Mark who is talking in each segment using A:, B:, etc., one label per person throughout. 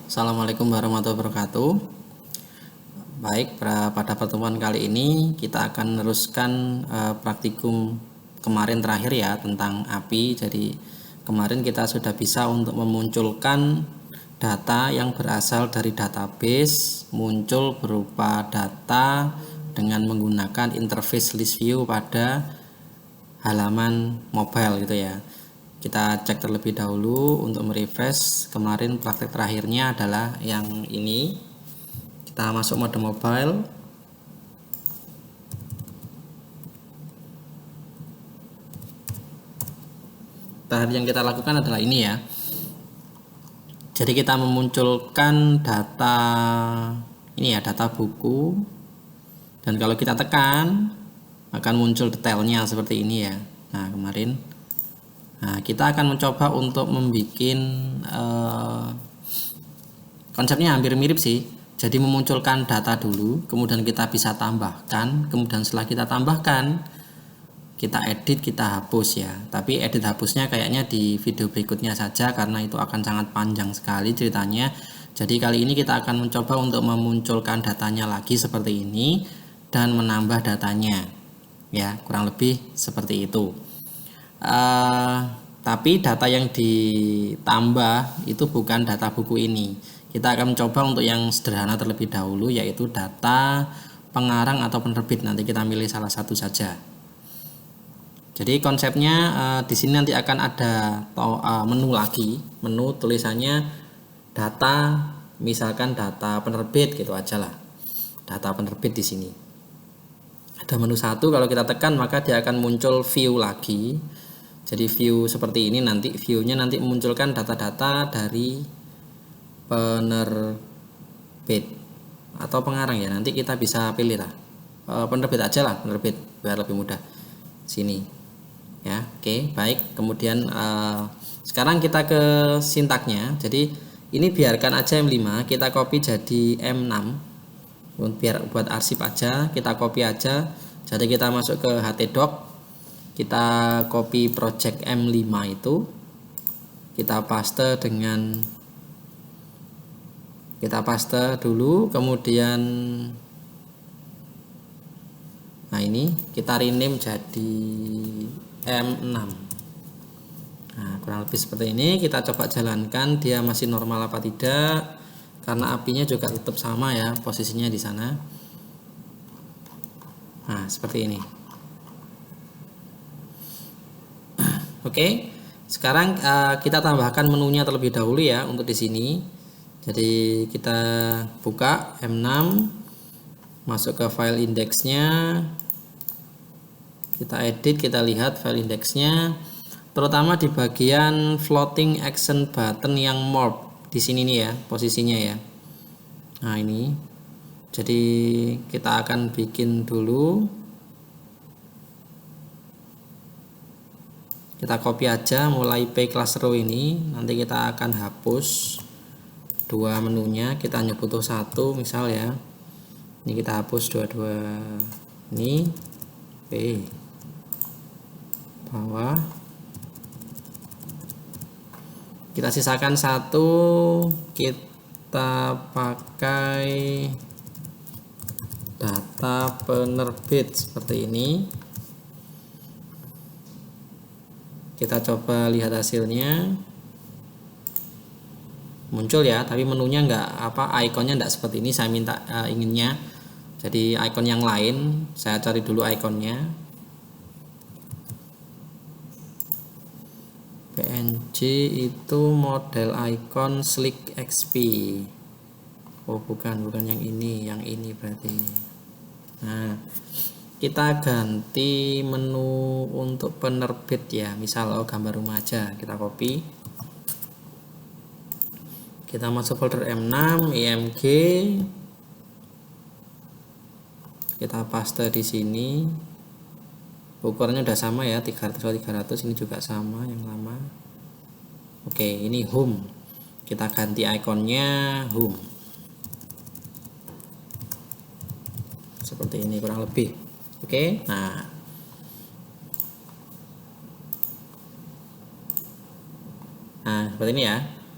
A: Assalamualaikum warahmatullahi wabarakatuh. Baik, pada pertemuan kali ini kita akan meneruskan praktikum kemarin terakhir ya tentang API. Jadi kemarin kita sudah bisa untuk memunculkan data yang berasal dari database muncul berupa data dengan menggunakan interface list view pada halaman mobile gitu ya. Kita cek terlebih dahulu untuk merefresh. Kemarin praktek terakhirnya adalah yang ini. Kita masuk mode mobile. Tadi yang kita lakukan adalah ini ya. Jadi kita memunculkan data ini ya, data buku. Dan kalau kita tekan akan muncul detailnya seperti ini ya. Nah, kemarin kita akan mencoba untuk membuat konsepnya hampir mirip sih. Jadi memunculkan data dulu, kemudian kita bisa tambahkan, kemudian setelah kita tambahkan, kita edit, kita hapus ya. Tapi edit hapusnya kayaknya di video berikutnya saja karena itu akan sangat panjang sekali ceritanya. Jadi kali ini kita akan mencoba untuk memunculkan datanya lagi seperti ini dan menambah datanya. Ya, kurang lebih seperti itu. Tapi data yang ditambah itu bukan data buku ini. Kita akan mencoba untuk yang sederhana terlebih dahulu, yaitu data pengarang atau penerbit. Nanti kita milih salah satu saja. Jadi konsepnya di sini nanti akan ada menu lagi, menu tulisannya data, misalkan data penerbit gitu aja lah. Data penerbit di sini. Ada menu satu, kalau kita tekan maka dia akan muncul view lagi. Jadi view seperti ini, nanti view-nya nanti memunculkan data-data dari penerbit atau pengarang ya. Nanti kita bisa pilih lah. Penerbit aja lah, penerbit biar lebih mudah. Sini. Ya, oke, baik. Kemudian sekarang kita ke sintaknya. Jadi ini biarkan aja M5, kita copy jadi M6. Biar buat arsip aja, kita copy aja. Jadi kita masuk ke htdoc. Kita copy project M5 itu, kita paste dulu, kemudian nah ini kita rename jadi M6. Nah, kurang lebih seperti ini. Kita coba jalankan dia masih normal apa tidak, karena apinya juga tetap sama ya posisinya di sana. Nah, seperti ini. Oke, sekarang kita tambahkan menunya terlebih dahulu ya untuk di sini. Jadi kita buka M6, masuk ke file indeksnya, kita edit, kita lihat file indeksnya, terutama di bagian floating action button yang morph di sini nih ya posisinya ya. Nah ini, jadi kita akan bikin dulu. Kita copy aja mulai P class row ini, nanti kita akan hapus dua menunya, kita hanya butuh satu misal ya. Ini kita hapus dua-dua ini, P bawah, kita sisakan satu, kita pakai data penerbit seperti ini. Kita coba lihat hasilnya, muncul ya, tapi menunya ikonnya enggak seperti ini. Saya minta inginnya jadi ikon yang lain. Saya cari dulu ikonnya, PNG itu model icon Slick XP. Oh bukan yang ini berarti. Nah, kita ganti menu untuk penerbit ya, misal gambar rumah aja, kita copy, kita masuk folder M6 img, kita paste di sini. Ukurannya udah sama ya, 300 ini juga sama yang lama. Oke, ini home, kita ganti ikonnya home seperti ini kurang lebih. Oke, nah seperti ini ya.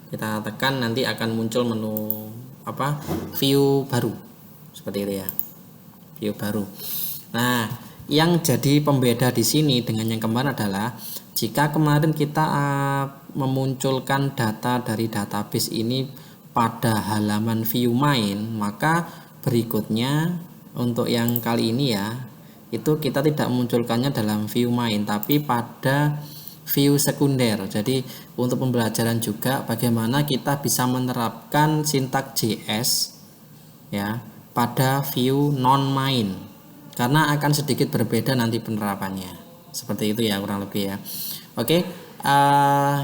A: Kita tekan nanti akan muncul menu view baru seperti itu ya, view baru. Nah, yang jadi pembeda di sini dengan yang kemarin adalah jika kemarin kita memunculkan data dari database ini pada halaman view main, maka berikutnya untuk yang kali ini ya, itu kita tidak memunculkannya dalam view main tapi pada view sekunder. Jadi untuk pembelajaran juga bagaimana kita bisa menerapkan sintaks JS ya pada view non main, karena akan sedikit berbeda nanti penerapannya. Seperti itu ya kurang lebih ya. Oke,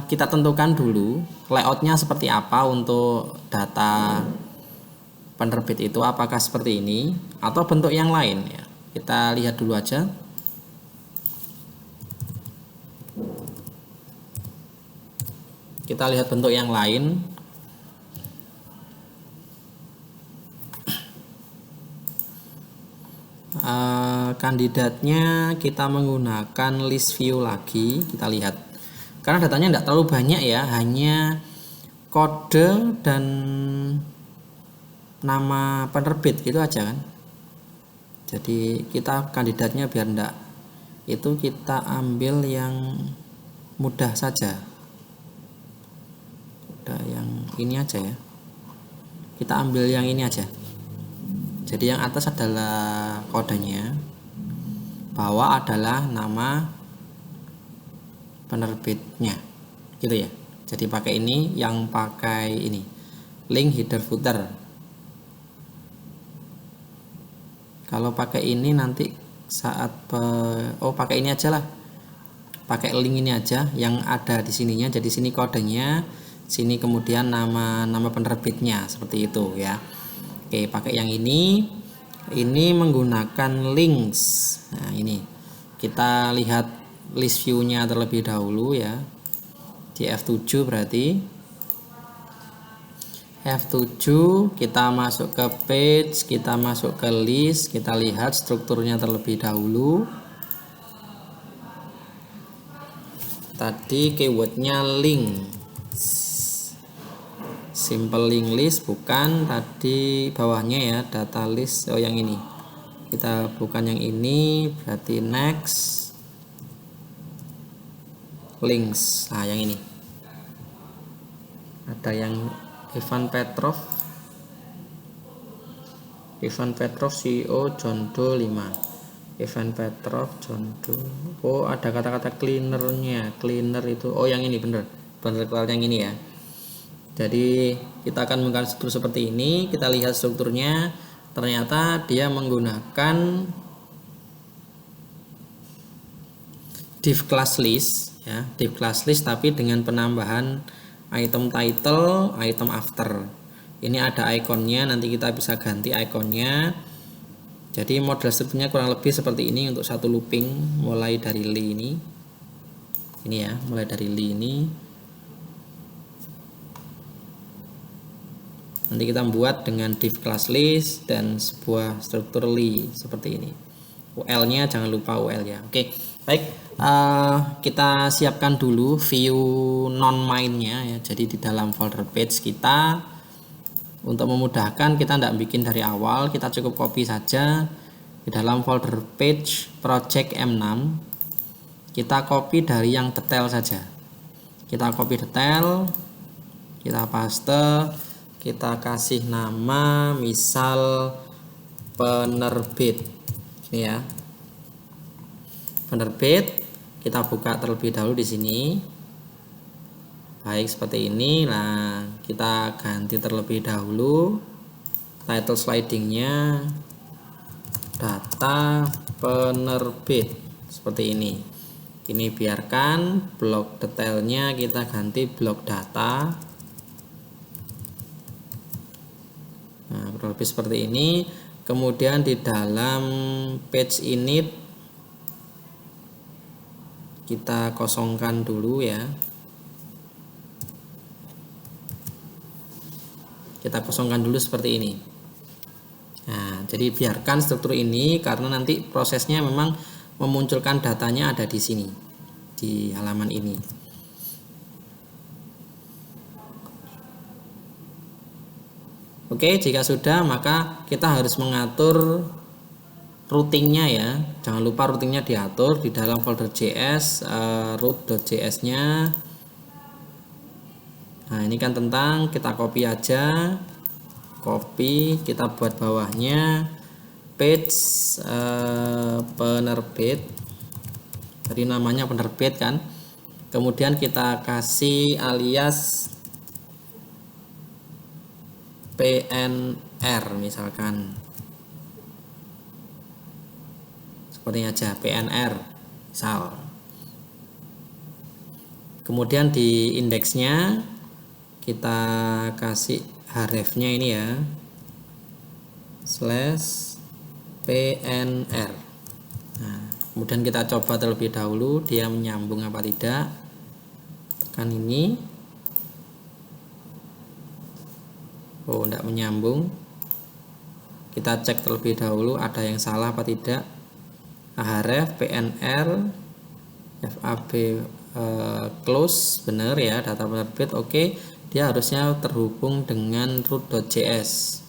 A: kita tentukan dulu layoutnya seperti apa untuk data penerbit itu, apakah seperti ini atau bentuk yang lain ya. Kita lihat dulu aja. Kita lihat bentuk yang lain. Kandidatnya kita menggunakan list view lagi. Kita lihat karena datanya tidak terlalu banyak ya, hanya kode dan nama penerbit gitu aja kan. Jadi kita kandidatnya biar enggak, itu kita ambil yang mudah saja, udah yang ini aja ya, kita ambil yang ini aja. Jadi yang atas adalah kodenya, bawah adalah nama penerbitnya gitu ya. Jadi pakai ini, yang pakai ini link header footer. Kalau pakai ini nanti saat pakai ini aja lah, pakai link ini aja yang ada di sininya. Jadi sini kodenya, sini kemudian nama penerbitnya seperti itu ya. Oke, pakai yang ini menggunakan links. Nah ini kita lihat list view-nya terlebih dahulu ya, di F7 berarti F7 kita masuk ke page, kita masuk ke list, kita lihat strukturnya terlebih dahulu. Tadi keywordnya link, simple link list, bukan tadi bawahnya ya, data list. Yang ini kita bukan yang ini, berarti next links. Nah yang ini ada yang Ivan Petrov CEO John Doe 5. Ivan Petrov John Doe. Oh ada kata-kata cleanernya, cleaner itu yang ini bener yang ini ya. Jadi kita akan menggunakan struktur seperti ini. Kita lihat strukturnya, ternyata dia menggunakan div class list ya, div class list tapi dengan penambahan item title, item after. Ini ada ikonnya, nanti kita bisa ganti ikonnya. Jadi model strukturnya kurang lebih seperti ini untuk satu looping, mulai dari li ini ya, mulai dari li ini. Nanti kita buat dengan div class list dan sebuah struktur li seperti ini. UL-nya jangan lupa UL ya. Oke, baik. Kita siapkan dulu view non main-nya ya. Jadi di dalam folder page kita, untuk memudahkan kita tidak bikin dari awal, kita cukup copy saja di dalam folder page project M6. Kita copy dari yang detail saja. Kita copy detail, kita paste, kita kasih nama misal penerbit ini ya, penerbit. Kita buka terlebih dahulu di sini. Baik, seperti ini. Nah, kita ganti terlebih dahulu title slidingnya data penerbit seperti ini. Ini biarkan, blok detailnya kita ganti blok data. Nah, kurang lebih seperti ini. Kemudian di dalam page init kita kosongkan dulu ya. Kita kosongkan dulu seperti ini. Nah, jadi biarkan struktur ini karena nanti prosesnya memang memunculkan datanya ada di sini, di halaman ini. Oke, jika sudah maka kita harus mengatur routingnya ya. Jangan lupa routingnya diatur di dalam folder JS, root.js-nya. Nah, ini kan tentang, kita copy aja. Copy, kita buat bawahnya page penerbit. Tadi namanya penerbit kan. Kemudian kita kasih alias PNR misalkan. Seperti aja PNR misal. Kemudian di indeksnya kita kasih hrefnya ini ya, /PNR. Nah, kemudian kita coba terlebih dahulu dia menyambung apa tidak. Tekan ini. Oh, tidak menyambung. Kita cek terlebih dahulu ada yang salah apa tidak. href PNR FAB close benar ya, data penerbit oke. Dia harusnya terhubung dengan root.js.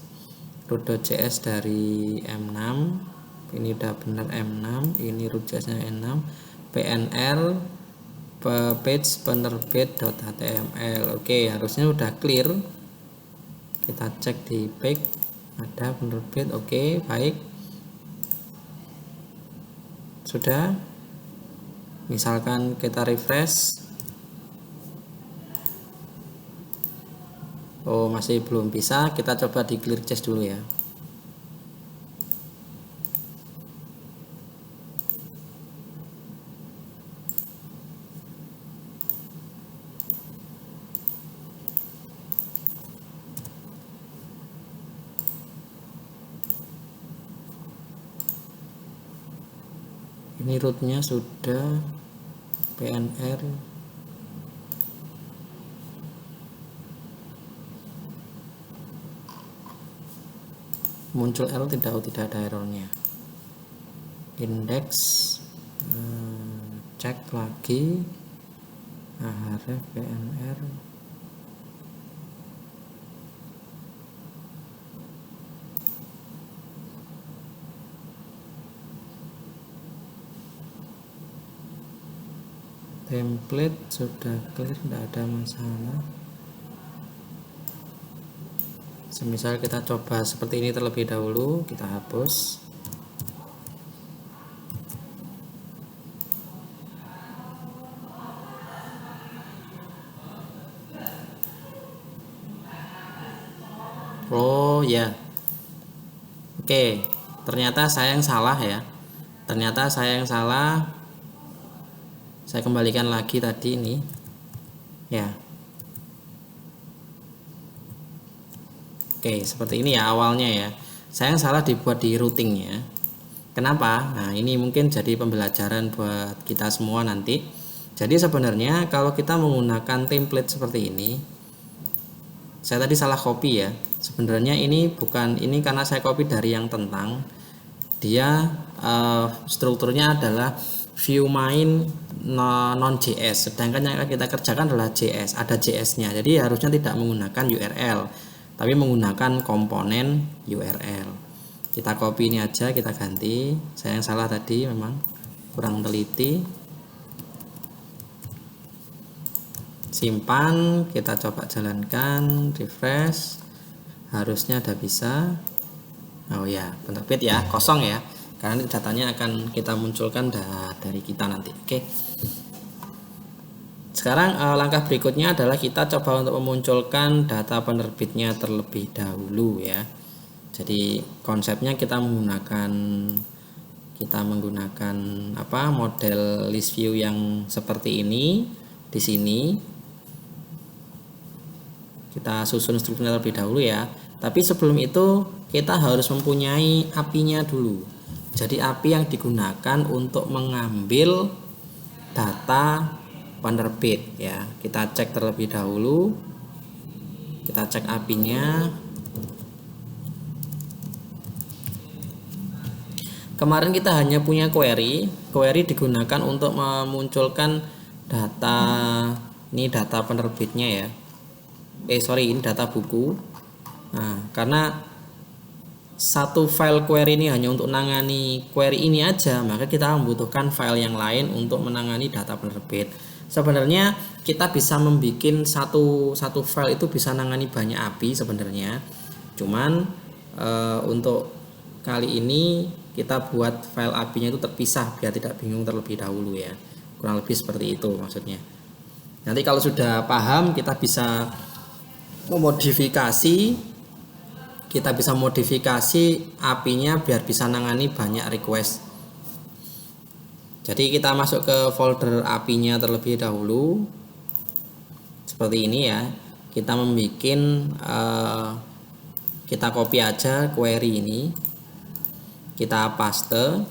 A: Root.js dari M6. Ini udah benar M6, ini root.js-nya M6. PNR page penerbit.html. Oke, harusnya udah clear. Kita cek di page ada penerbit. Oke, baik. Sudah. Misalkan kita refresh. Oh, masih belum bisa. Kita coba di clear cache dulu ya. Ini rootnya sudah PNR. Muncul error tidak? Oh, tidak ada errornya. Indeks, cek lagi href PNR. Template sudah clear, tidak ada masalah. Semisal kita coba seperti ini terlebih dahulu, kita hapus. Oh ya, oke, ternyata saya yang salah ya. Ternyata saya yang salah. Saya kembalikan lagi tadi ini ya. Oke, seperti ini ya awalnya ya. Saya yang salah dibuat di routingnya. Kenapa? Nah, ini mungkin jadi pembelajaran buat kita semua nanti. Jadi sebenarnya kalau kita menggunakan template seperti ini, saya tadi salah copy ya. Sebenarnya ini bukan, ini karena saya copy dari yang tentang. Dia strukturnya adalah view main non JS, sedangkan yang akan kita kerjakan adalah JS, ada JS-nya. Jadi harusnya tidak menggunakan URL, tapi menggunakan komponen URL. Kita copy ini aja, kita ganti. Saya yang salah tadi, memang kurang teliti. Simpan, kita coba jalankan, refresh. Harusnya udah bisa. Oh ya, penerbit ya, kosong ya. Karena datanya akan kita munculkan dari kita nanti. Oke. Sekarang langkah berikutnya adalah kita coba untuk memunculkan data penerbitnya terlebih dahulu ya. Jadi konsepnya kita menggunakan model list view yang seperti ini di sini. Kita susun strukturnya terlebih dahulu ya. Tapi sebelum itu kita harus mempunyai API-nya dulu. Jadi API yang digunakan untuk mengambil data penerbit ya. Kita cek terlebih dahulu. Kita cek API-nya. Kemarin kita hanya punya query. Query digunakan untuk memunculkan data, ini data penerbitnya ya. Ini data buku. Nah, karena satu file query ini hanya untuk menangani query ini aja, maka kita membutuhkan file yang lain untuk menangani data penerbit. Sebenarnya kita bisa membuat satu file itu bisa menangani banyak API sebenarnya. Cuman untuk kali ini kita buat file API-nya itu terpisah biar tidak bingung terlebih dahulu ya. Kurang lebih seperti itu maksudnya. Nanti kalau sudah paham kita bisa modifikasi API-nya biar bisa nangani banyak request. Jadi kita masuk ke folder API-nya terlebih dahulu. Seperti ini ya. Kita kita copy aja query ini. Kita paste.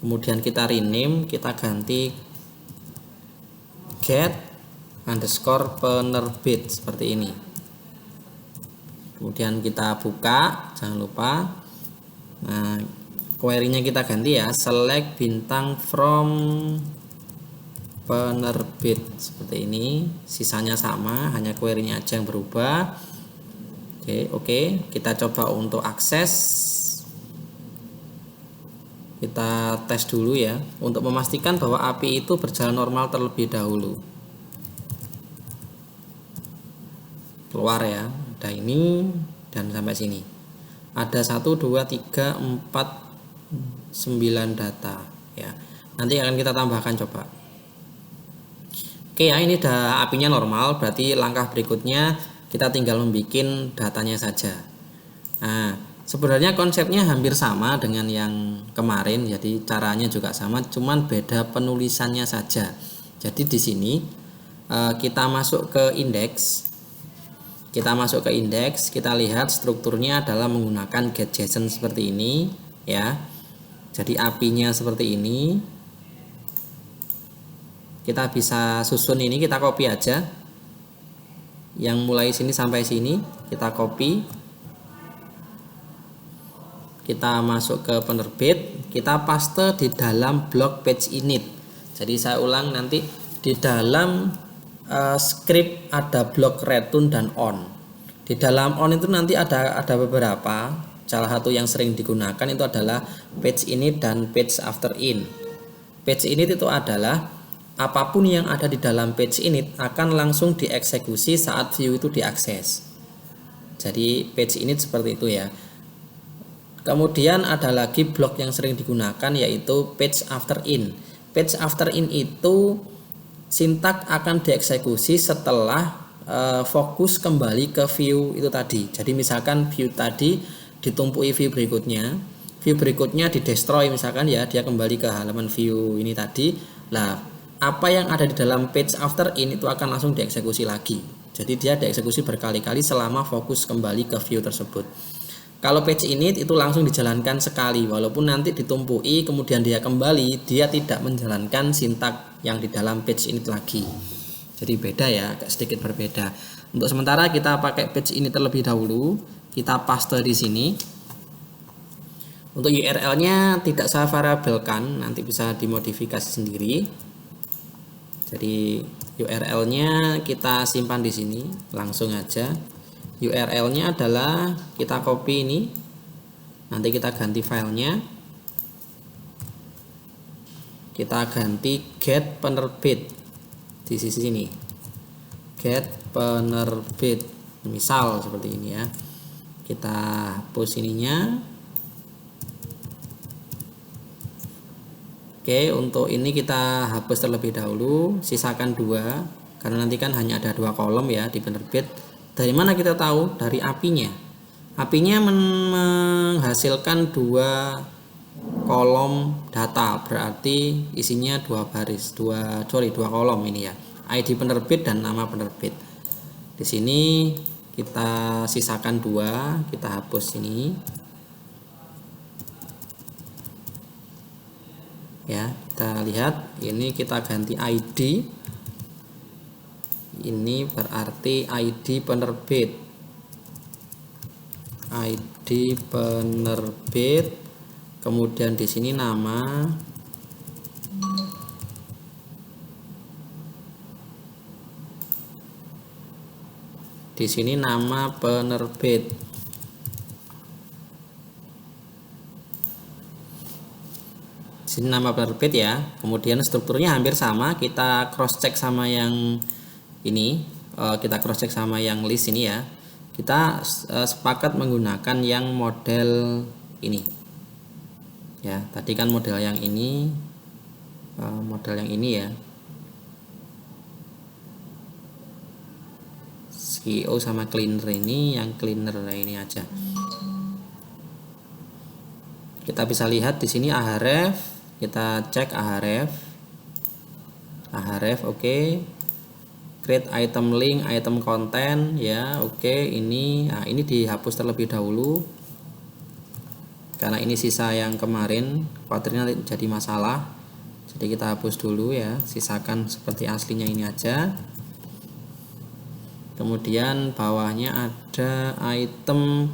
A: Kemudian kita rename, kita ganti get underscore penerbit seperti ini. Kemudian kita buka, jangan lupa. Nah, query-nya kita ganti ya, select bintang from penerbit seperti ini. Sisanya sama, hanya query-nya aja yang berubah. Oke, kita coba untuk akses. Kita tes dulu ya, untuk memastikan bahwa API itu berjalan normal terlebih dahulu. Keluar ya, ada ini dan sampai sini ada 1 2 3 4 9 data ya. Nanti akan kita tambahkan coba. Oke ya, ini udah API-nya normal, berarti langkah berikutnya kita tinggal membuat datanya saja. Nah, sebenarnya konsepnya hampir sama dengan yang kemarin, jadi caranya juga sama, cuman beda penulisannya saja. Jadi di sini kita masuk ke indeks. Kita lihat strukturnya adalah menggunakan get.json seperti ini ya. Jadi API-nya seperti ini. Kita bisa susun ini, kita copy aja. Yang mulai sini sampai sini kita copy. Kita masuk ke penerbit, kita paste di dalam blok page init. Jadi saya ulang, nanti di dalam script ada blok return dan on. Di dalam on itu nanti ada beberapa. Salah satu yang sering digunakan itu adalah page init dan page after in. Page init itu adalah apapun yang ada di dalam page init akan langsung dieksekusi saat view itu diakses. Jadi page init seperti itu ya. Kemudian ada lagi blok yang sering digunakan yaitu page after in. Page after in itu sintak akan dieksekusi setelah fokus kembali ke view itu tadi. Jadi misalkan view tadi ditumpuki view berikutnya di destroy misalkan ya, dia kembali ke halaman view ini tadi. Nah, apa yang ada di dalam page after in itu akan langsung dieksekusi lagi. Jadi dia dieksekusi berkali-kali selama fokus kembali ke view tersebut. Kalau page init itu langsung dijalankan sekali, walaupun nanti ditumpuki kemudian dia kembali, dia tidak menjalankan sintak yang di dalam page init lagi. Jadi beda ya, sedikit berbeda. Untuk sementara kita pakai page init terlebih dahulu, kita paste di sini. Untuk URL-nya tidak saya variabelkan, nanti bisa dimodifikasi sendiri. Jadi URL-nya kita simpan di sini, langsung aja. URL-nya adalah kita copy ini, nanti kita ganti filenya, kita ganti get penerbit di sisi sini, get penerbit, misal seperti ini ya. Kita hapus ininya. Oke, untuk ini kita hapus terlebih dahulu, sisakan 2 karena nanti kan hanya ada 2 kolom ya di penerbit. Dari mana kita tahu? Dari API-nya. API-nya menghasilkan 2 kolom data, berarti isinya 2 kolom ini ya. ID penerbit dan nama penerbit. Di sini kita sisakan 2, kita hapus ini. Ya, kita lihat ini kita ganti ID. Ini berarti ID penerbit. ID penerbit. Kemudian di sini nama. Di sini nama penerbit. Sini nama penerbit ya. Kemudian strukturnya hampir sama, kita cross check sama yang ini, kita cross check sama yang list ini ya. Kita sepakat menggunakan yang model ini. Ya, tadi kan model yang ini, ya. CEO sama cleaner ini, yang cleaner ini aja. Kita bisa lihat di sini ahref, kita cek ahref, oke. Create item link, item content ya, oke. Ini dihapus terlebih dahulu karena ini sisa yang kemarin, khawatirnya jadi masalah. Jadi kita hapus dulu ya, sisakan seperti aslinya ini aja. Kemudian bawahnya ada item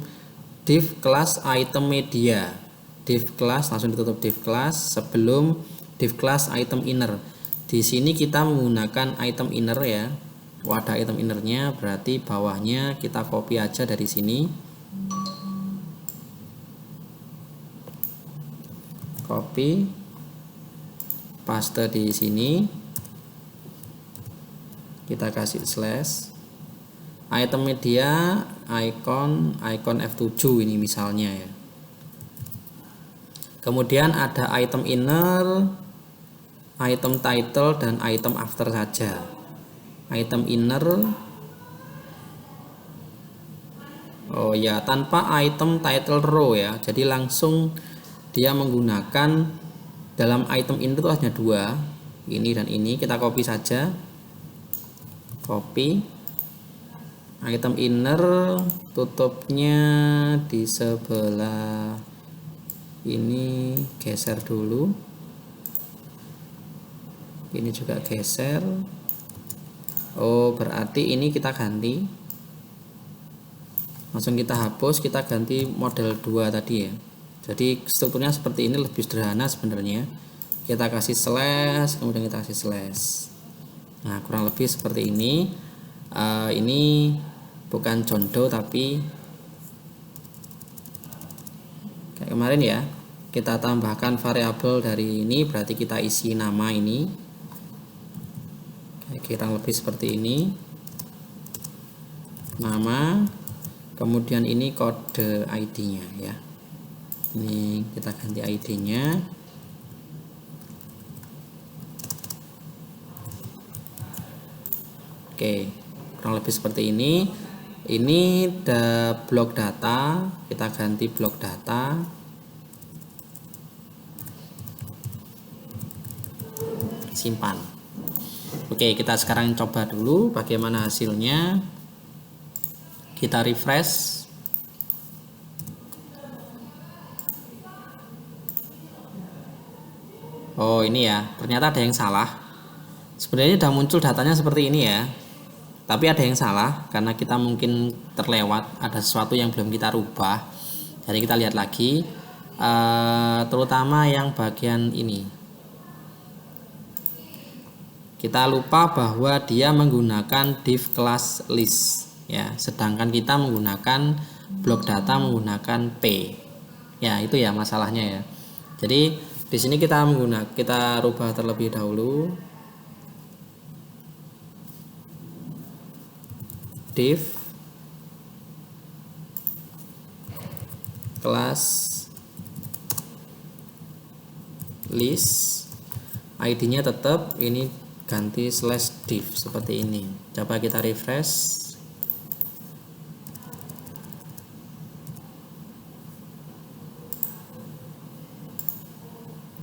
A: div class item media. Div class langsung ditutup div class sebelum div class item inner. Di sini kita menggunakan item inner ya. Wadah item innernya berarti bawahnya kita copy aja dari sini. Copy, paste di sini, kita kasih slash item media icon F7 ini misalnya ya. Kemudian ada item inner, item title dan item after saja. Item inner, oh ya, tanpa item title row ya, jadi langsung dia menggunakan dalam item inner itu hanya dua, ini dan ini. Kita copy saja, copy item inner, tutupnya di sebelah ini, geser dulu, ini juga geser. Oh, berarti ini kita ganti, langsung kita hapus, kita ganti model 2 tadi ya. Jadi strukturnya seperti ini, lebih sederhana sebenarnya. Kita kasih slash, kemudian kita kasih slash. Nah, kurang lebih seperti ini. Ini bukan John Doe tapi kayak kemarin ya. Kita tambahkan variabel dari ini, berarti kita isi nama ini. Kayak kurang lebih seperti ini. Nama, kemudian ini kode ID-nya ya. Ini kita ganti ID-nya. Oke, kurang lebih seperti ini. Ini blok data, kita ganti blok data. Simpan. Oke, kita sekarang coba dulu bagaimana hasilnya. Kita refresh. Oh, ini ya, ternyata ada yang salah. Sebenarnya sudah muncul datanya seperti ini ya, tapi ada yang salah karena kita mungkin terlewat, ada sesuatu yang belum kita rubah. Jadi kita lihat lagi, terutama yang bagian ini. Kita lupa bahwa dia menggunakan div class list ya, sedangkan kita menggunakan blok data menggunakan P. Ya, itu ya masalahnya ya. Jadi di sini kita rubah terlebih dahulu. Div class list, ID-nya tetap ini ganti slash div seperti ini. Coba kita refresh.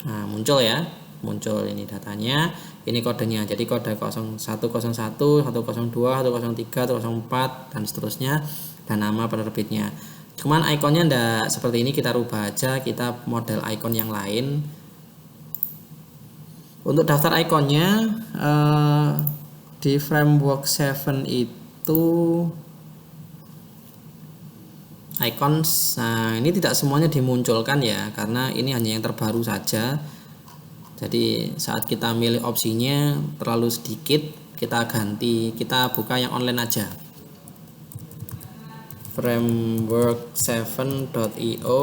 A: Nah, muncul ya, muncul ini datanya, ini kodenya. Jadi kode 0101, 102, 103, 104 dan seterusnya, dan nama penerbitnya. Cuman ikonnya ndak seperti ini, kita rubah aja, kita model icon yang lain. Untuk daftar ikonnya di framework 7 itu icons, nah ini tidak semuanya dimunculkan ya, karena ini hanya yang terbaru saja. Jadi saat kita milih opsinya terlalu sedikit, kita ganti, kita buka yang online aja, framework7.io.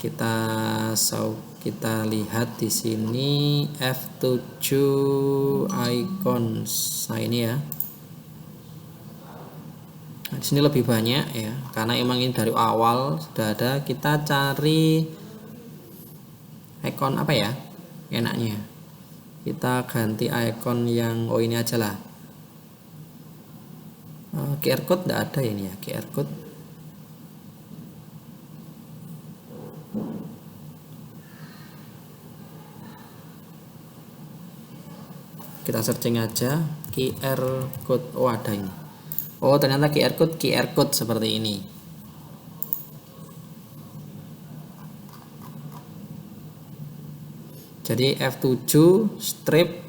A: kita lihat di sini F7 icons. Nah ini ya. Nah, di sini lebih banyak ya, karena emang ini dari awal sudah ada. Kita cari icon apa ya enaknya. Kita ganti icon yang ini aja lah. QR code tidak ada ini ya, QR code. Kita searching aja QR code. Oh ada ini. Oh ternyata QR code seperti ini. Jadi F7 strip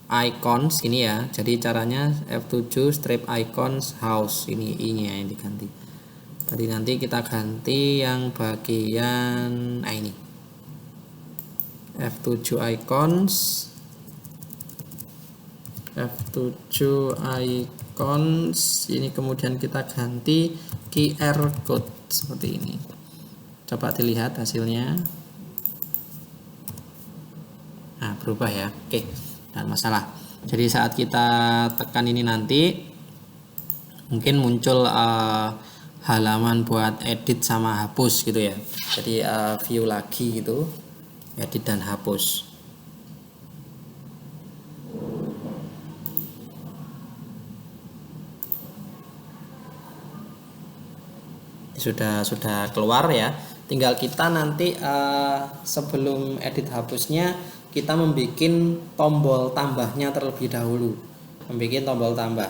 A: icons ini ya. Jadi caranya F7 strip icons house, ini i-nya yang diganti. Tadi nanti kita ganti yang bagian ini. F7 icons. F7 icons ini kemudian kita ganti QR code seperti ini. Coba dilihat hasilnya. Nah, berubah ya. Oke, tidak masalah. Jadi saat kita tekan ini nanti mungkin muncul halaman buat edit sama hapus gitu ya. Jadi view lagi gitu, edit dan hapus. Sudah keluar ya. Tinggal kita nanti sebelum edit hapusnya kita membuat tombol tambahnya terlebih dahulu. Membuat tombol tambah.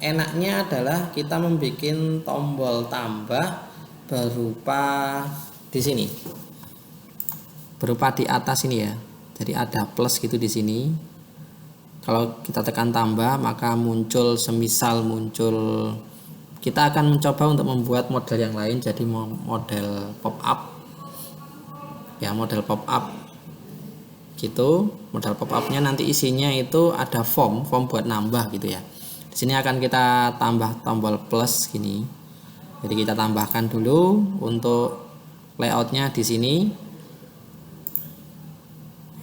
A: Enaknya adalah kita membuat tombol tambah berupa di sini. Berupa di atas ini ya. Jadi ada plus gitu di sini. Kalau kita tekan tambah maka muncul, semisal muncul, kita akan mencoba untuk membuat model yang lain. Jadi model pop up ya, model pop up gitu. Model pop upnya nanti isinya itu ada form buat nambah gitu ya. Di sini akan kita tambah tombol plus gini. Jadi kita tambahkan dulu untuk layoutnya di sini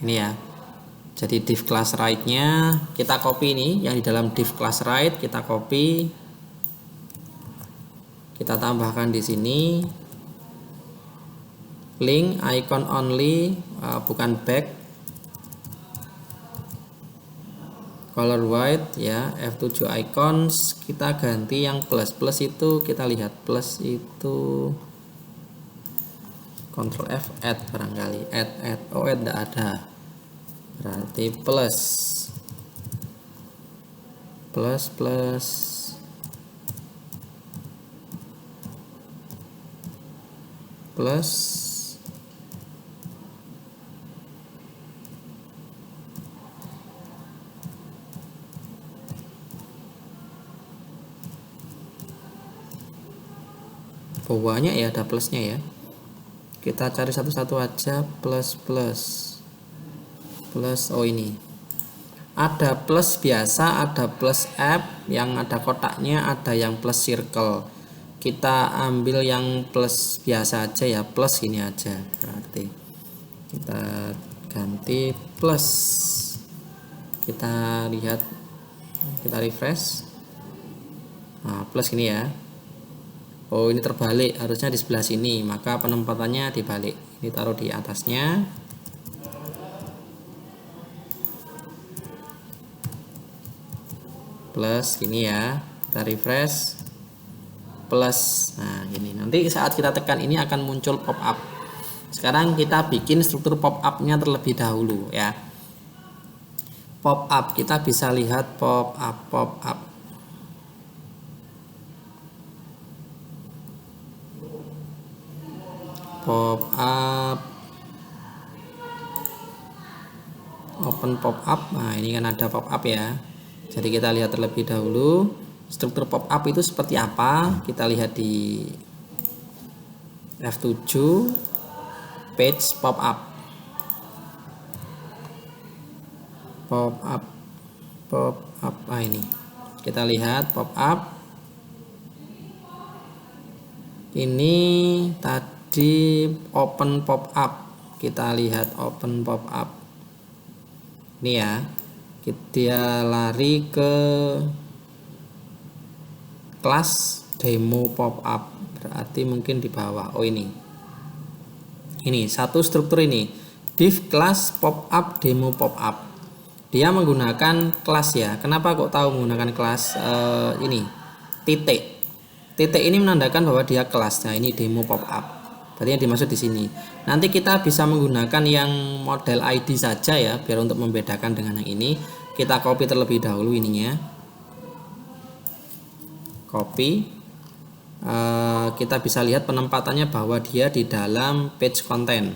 A: ini ya. Jadi div class right nya kita copy ini, yang di dalam div class right kita copy, kita tambahkan di sini link icon only, bukan back, color white ya. F7 icons kita ganti yang plus. Plus itu kita lihat, plus itu Ctrl F add barangkali, add. Oh add tidak ada, berarti plus bawahnya ya ada plusnya ya. Kita cari satu-satu aja. Plus. Oh ini ada plus biasa, ada plus app yang ada kotaknya, ada yang plus circle. Kita ambil yang plus biasa aja ya, plus ini aja. Berarti kita ganti plus. Kita lihat, kita refresh. Nah plus ini ya. Oh ini terbalik, harusnya di sebelah sini, maka penempatannya dibalik. Ini taruh di atasnya. Plus gini ya, kita refresh. Plus, nah gini. Nanti saat kita tekan ini akan muncul pop up. Sekarang kita bikin struktur pop up-nya terlebih dahulu ya. Pop up, kita bisa lihat pop up. Pop up, open pop up. Nah ini kan ada pop up ya. Jadi kita lihat terlebih dahulu struktur pop up itu seperti apa. Kita lihat di F7 page pop up. Nah ini kita lihat pop up ini di open pop up. Kita lihat open pop up ini ya, dia lari ke kelas demo pop up, berarti mungkin di bawah. Oh ini satu struktur ini, div class pop up demo pop up. Dia menggunakan kelas ya. Kenapa kok tahu menggunakan kelas? Ini titik ini menandakan bahwa dia kelas. Nah ini demo pop up, berarti yang dimaksud di sini. Nanti kita bisa menggunakan yang model ID saja ya, biar untuk membedakan dengan yang ini. Kita copy terlebih dahulu ininya, copy. Kita bisa lihat penempatannya bahwa dia di dalam page content.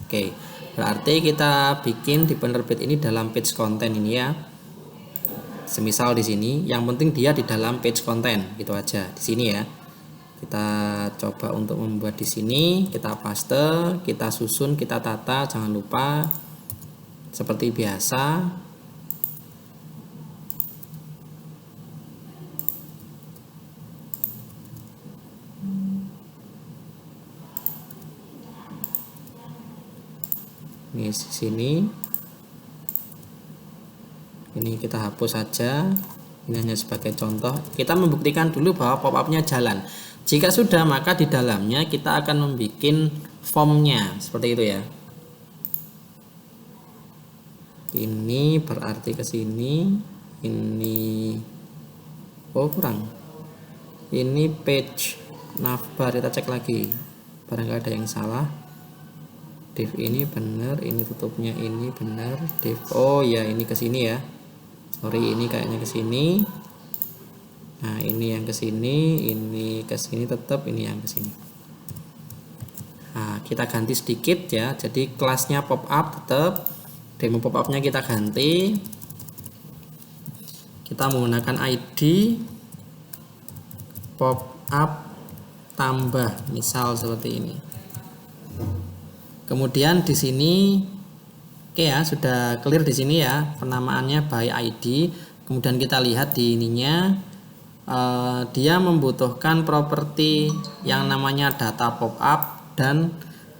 A: Oke, berarti kita bikin di penerbit ini dalam page content ini ya. Semisal di sini, yang penting dia di dalam page content, gitu aja di sini ya. Kita coba untuk membuat di sini, kita paste, kita susun, kita tata, jangan lupa seperti biasa. Ini di sini. Ini kita hapus saja. Ini hanya sebagai contoh. Kita membuktikan dulu bahwa pop-up-nya jalan. Jika sudah, maka di dalamnya kita akan membuat formnya seperti itu ya. Ini berarti ke sini. Ini kurang. Ini page navbar, kita cek lagi. Barangkali ada yang salah. Div ini benar, ini tutupnya ini benar. Div, oh ya ini ke sini ya. Sorry, ini kayaknya ke sini. Nah, ini yang ke sini, ini ke sini tetap, ini yang ke sini. Nah, kita ganti sedikit ya. Jadi kelasnya pop up tetap, demo pop up-nya kita ganti. Kita menggunakan ID pop up tambah, misal seperti ini. Kemudian di sini oke ya, sudah clear di sini ya, penamaannya by ID. Kemudian kita lihat di ininya, dia membutuhkan properti yang namanya data pop up dan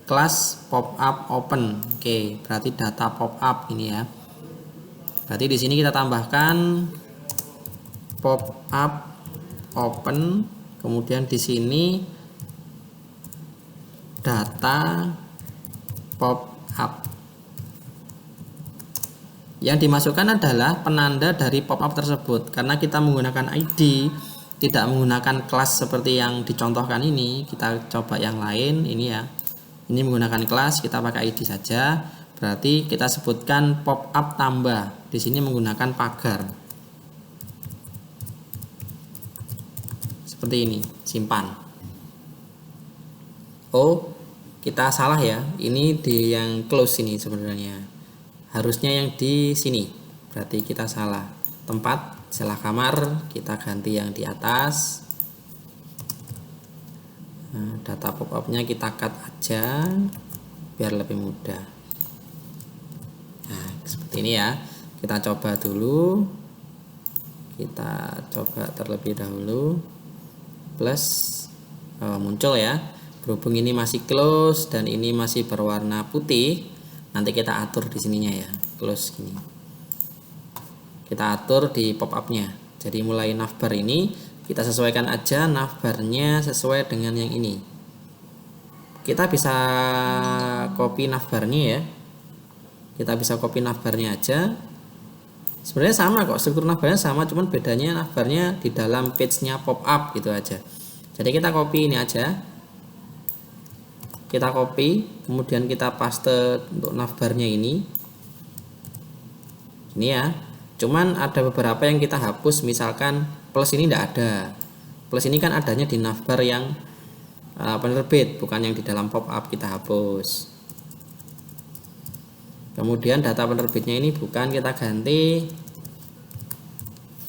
A: kelas pop up open. Oke, berarti data pop up ini ya. Berarti di sini kita tambahkan pop up open, kemudian di sini data pop up. Yang dimasukkan adalah penanda dari pop up tersebut. Karena kita menggunakan ID, tidak menggunakan kelas seperti yang dicontohkan ini. Kita coba yang lain, ini ya. Ini menggunakan kelas, kita pakai ID saja. Berarti kita sebutkan pop up tambah. Di sini menggunakan pagar. Seperti ini, simpan. Oh, kita salah ya. Ini di yang close ini sebenarnya. Harusnya yang di sini, berarti kita salah tempat. Celah kamar kita ganti yang di atas. Nah, data pop up-nya kita cut aja biar lebih mudah. Nah, seperti ini ya. Kita coba dulu. Kita coba terlebih dahulu. Plus muncul ya. Berhubung ini masih close dan ini masih berwarna putih, nanti kita atur di sininya ya, close gini. Kita atur di pop up-nya. Jadi mulai navbar ini kita sesuaikan aja navbarnya sesuai dengan yang ini. Kita bisa copy navbarnya ya. Kita bisa copy navbarnya aja. Sebenarnya sama kok, struktur navbarnya sama, cuman bedanya navbarnya di dalam page-nya pop up gitu aja. Jadi kita copy ini aja. Kita copy, kemudian kita paste untuk navbarnya ini ya. Cuman ada beberapa yang kita hapus, misalkan plus ini tidak ada. Plus ini kan adanya di navbar yang penerbit, bukan yang di dalam pop up, kita hapus. Kemudian data penerbitnya ini bukan, kita ganti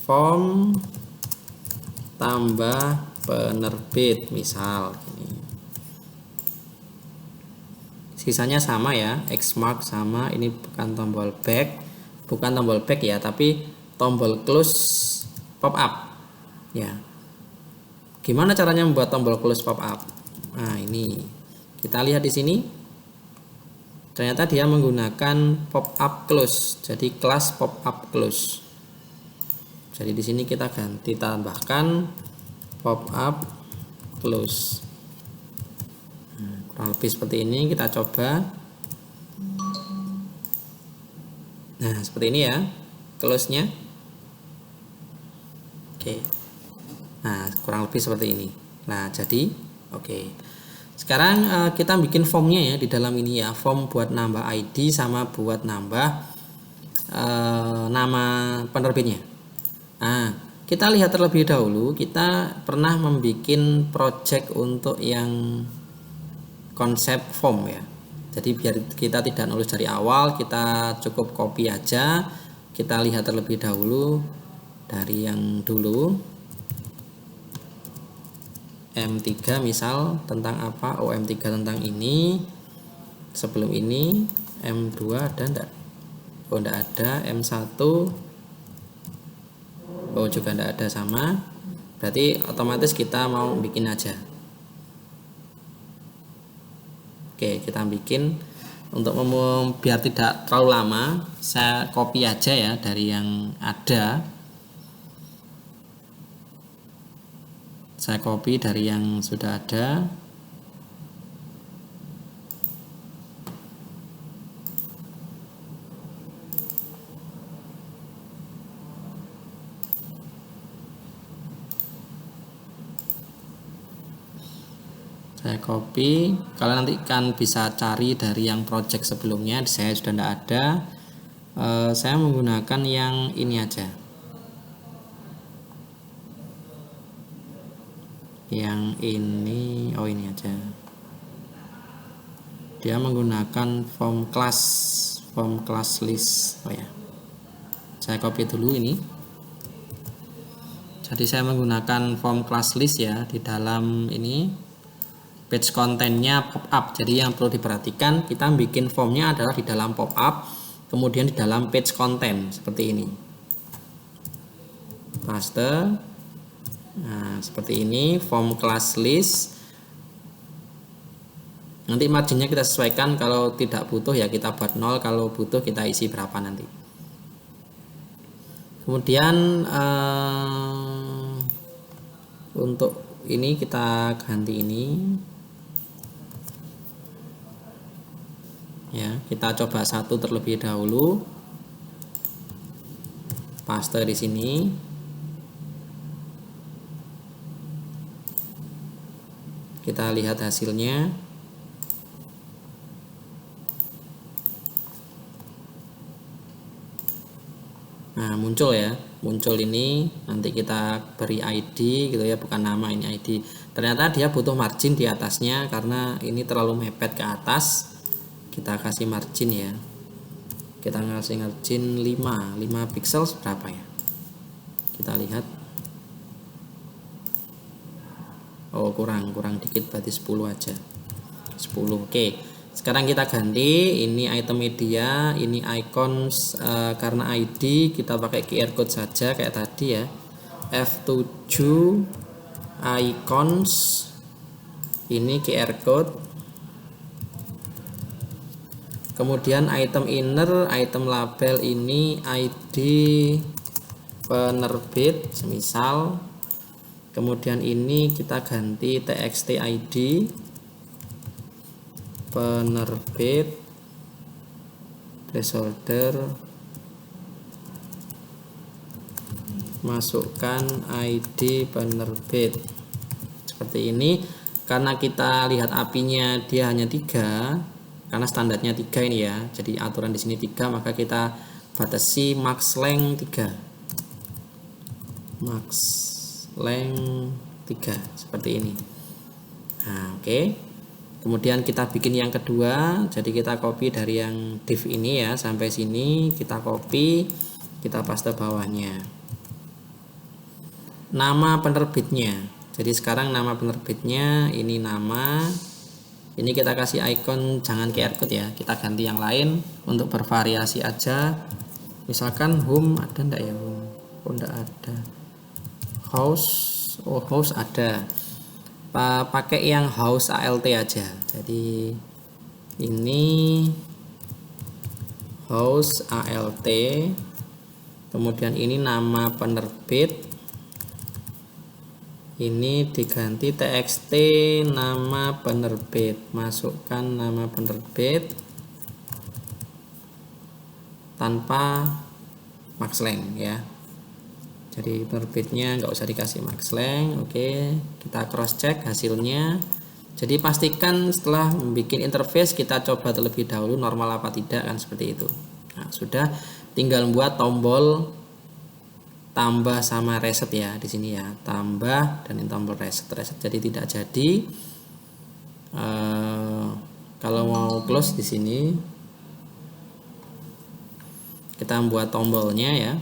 A: form tambah penerbit, misal ini. Sisanya sama ya, Xmark sama, ini bukan tombol back ya, tapi tombol close pop up ya. Gimana caranya membuat tombol close pop up? Nah, ini Kita lihat di sini. Ternyata dia menggunakan pop up close. Jadi kelas pop up close. Jadi di sini kita ganti tambahkan pop up close. Kurang lebih seperti ini, kita coba. Nah, seperti ini ya close-nya. Oke. Nah, kurang lebih seperti ini. Nah, jadi oke. Sekarang kita bikin formnya ya di dalam ini ya, form buat nambah ID sama buat nambah nama penerbitnya. Nah, kita lihat terlebih dahulu, kita pernah membuat project untuk yang konsep form ya. Jadi biar kita tidak nulis dari awal, kita cukup copy aja. Kita lihat terlebih dahulu dari yang dulu. M3 misal tentang apa? Oh, M3 tentang ini. Sebelum ini M2 ada enggak? Oh, enggak ada. M1 oh, juga enggak ada, sama. Berarti otomatis kita mau bikin aja. Oke, kita bikin. Untuk biar tidak terlalu lama, saya copy aja ya dari yang ada. Saya copy dari yang sudah ada. Saya copy. Kalian nanti kan bisa cari dari yang project sebelumnya. Saya sudah tidak ada. Saya menggunakan yang ini aja. Yang ini, oh ini aja. Dia menggunakan form class list. Oh ya. Saya copy dulu ini. Jadi saya menggunakan form class list ya di dalam ini. Page kontennya pop up. Jadi yang perlu diperhatikan, kita bikin formnya adalah di dalam pop up, kemudian di dalam page konten seperti ini. Paste. Nah, seperti ini form class list. Nanti marginnya kita sesuaikan, kalau tidak butuh ya kita buat 0, kalau butuh kita isi berapa nanti. Kemudian untuk ini kita ganti ini. Ya, kita coba satu terlebih dahulu. Paste di sini. Kita lihat hasilnya. Nah, muncul ya. Muncul ini, nanti kita beri ID gitu ya, bukan nama, ini ID. Ternyata dia butuh margin di atasnya karena ini terlalu mepet ke atas. Kita kasih margin ya. Kita ngasih margin 5 pixel berapa ya? Kita lihat. Oh, kurang dikit, berarti 10 aja. 10. Oke. Sekarang kita ganti, ini item media, ini icons, karena ID kita pakai QR code saja kayak tadi ya. F7 icons, ini QR code. Kemudian item inner, item label ini ID penerbit semisal. Kemudian ini kita ganti txt ID penerbit, placeholder, masukkan ID penerbit seperti ini. Karena kita lihat API-nya dia hanya 3, karena standarnya 3 ini ya, jadi aturan di sini 3, maka kita batasi max length 3, max length 3 seperti ini. Nah, oke. Kemudian kita bikin yang kedua, jadi kita copy dari yang div ini ya sampai sini, kita copy, kita paste bawahnya. Nama penerbitnya, jadi sekarang nama penerbitnya ini nama. Ini kita kasih icon, jangan QR code ya, kita ganti yang lain untuk bervariasi aja. Misalkan home, ada enggak ya home? Oh, enggak ada. House, oh house ada. pakai yang house alt aja. Jadi ini house alt, kemudian ini nama penerbit, ini diganti txt nama penerbit, masukkan nama penerbit tanpa maxlang ya. Jadi penerbitnya nggak usah dikasih maxlang. Oke, kita cross check hasilnya. Jadi pastikan setelah membuat interface kita coba terlebih dahulu normal apa tidak, kan seperti itu. Nah, sudah, tinggal membuat tombol tambah sama reset ya di sini ya, tambah dan ini tombol reset. Jadi tidak jadi. Kalau mau close di sini kita membuat tombolnya ya.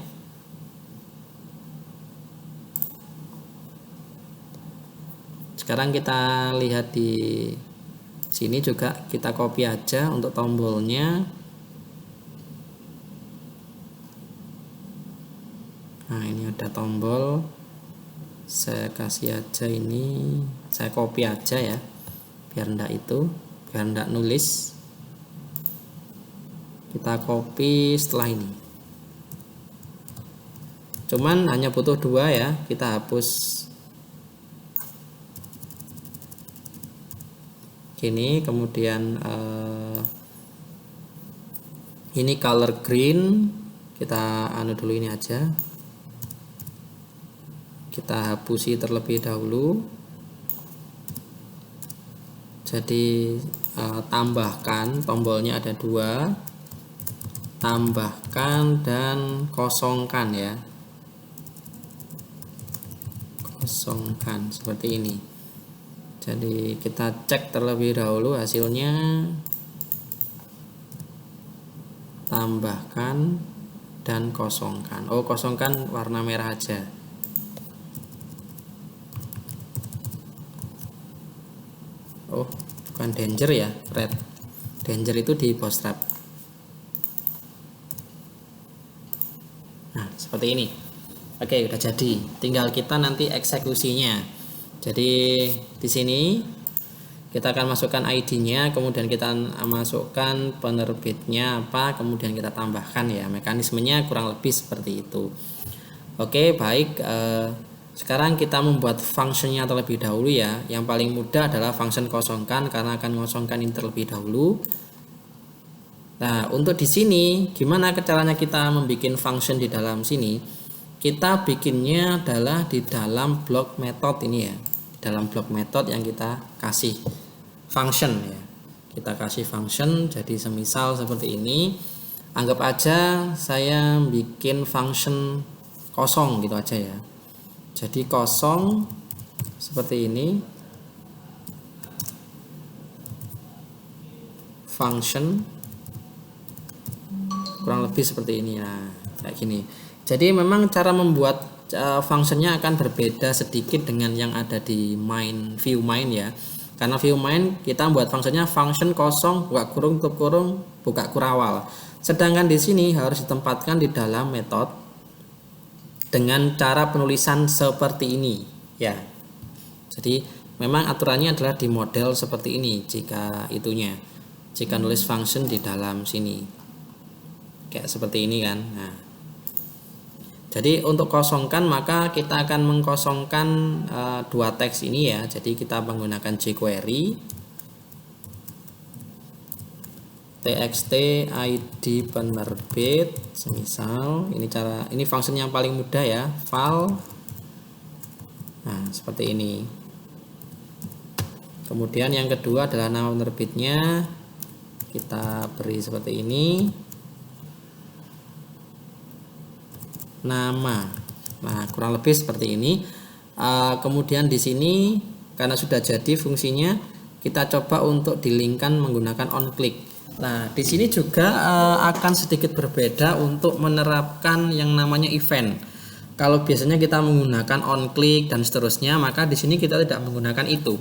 A: Sekarang kita lihat di sini juga, kita copy aja untuk tombolnya. Nah, ini ada tombol, saya kasih aja ini, saya copy aja ya, biar ndak nulis. Kita copy setelah ini. Cuman hanya butuh 2 ya, kita hapus gini, kemudian ini color green, kita anu dulu ini aja, kita hapusi terlebih dahulu. Jadi tambahkan, tombolnya ada 2, tambahkan dan kosongkan ya, kosongkan seperti ini. Jadi kita cek terlebih dahulu hasilnya, tambahkan dan kosongkan. Oh, kosongkan warna merah aja. Oh, bukan danger ya, red. Danger itu di bootstrap. Nah, seperti ini. Oke, udah jadi. Tinggal kita nanti eksekusinya. Jadi di sini kita akan masukkan ID-nya, kemudian kita masukkan penerbitnya apa, kemudian kita tambahkan ya. Mekanismenya kurang lebih seperti itu. Oke, baik. Sekarang kita membuat fungsinya terlebih dahulu ya. Yang paling mudah adalah function kosongkan, karena akan kosongkan ini terlebih dahulu. Nah, untuk di sini gimana caranya kita membuat function di dalam sini? Kita bikinnya adalah di dalam blok method ini ya. Dalam blok method yang kita kasih function ya. Kita kasih function, jadi semisal seperti ini. Anggap aja saya bikin function kosong gitu aja ya. Jadi kosong seperti ini. Function kurang lebih seperti ini ya, kayak gini. Jadi memang cara membuat fungsinya akan berbeda sedikit dengan yang ada di view main ya. Karena view main kita buat fungsinya function kosong buka kurung tutup kurung buka kurawal. Sedangkan di sini harus ditempatkan di dalam metode dengan cara penulisan seperti ini ya. Jadi memang aturannya adalah di model seperti ini jika nulis function di dalam sini. Kayak seperti ini kan. Nah, jadi untuk kosongkan maka kita akan mengkosongkan 2 teks ini ya. Jadi kita menggunakan jQuery txt id penerbit, semisal ini function yang paling mudah ya, file. Nah, seperti ini. Kemudian yang kedua adalah nama penerbitnya, kita beri seperti ini. Nama. Nah, kurang lebih seperti ini. Kemudian di sini karena sudah jadi fungsinya, kita coba untuk dilingkan menggunakan onClick. Nah, di sini juga akan sedikit berbeda untuk menerapkan yang namanya event. Kalau biasanya kita menggunakan onClick dan seterusnya, maka di sini kita tidak menggunakan itu.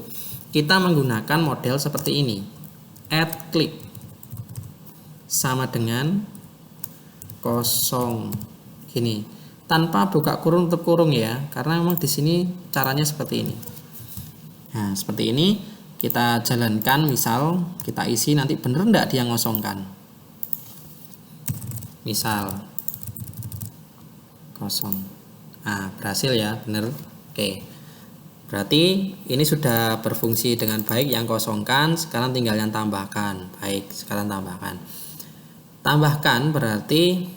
A: Kita menggunakan model seperti ini. Add click sama dengan kosong. Gini, tanpa buka kurung tutup kurung ya, karena memang di sini caranya seperti ini. Nah, seperti ini kita jalankan, misal kita isi, nanti bener enggak dia ngosongkan. Misal kosong. Nah, berhasil ya, bener. Oke. Berarti ini sudah berfungsi dengan baik yang kosongkan, sekarang tinggal yang tambahkan. Baik, sekarang tambahkan. Tambahkan berarti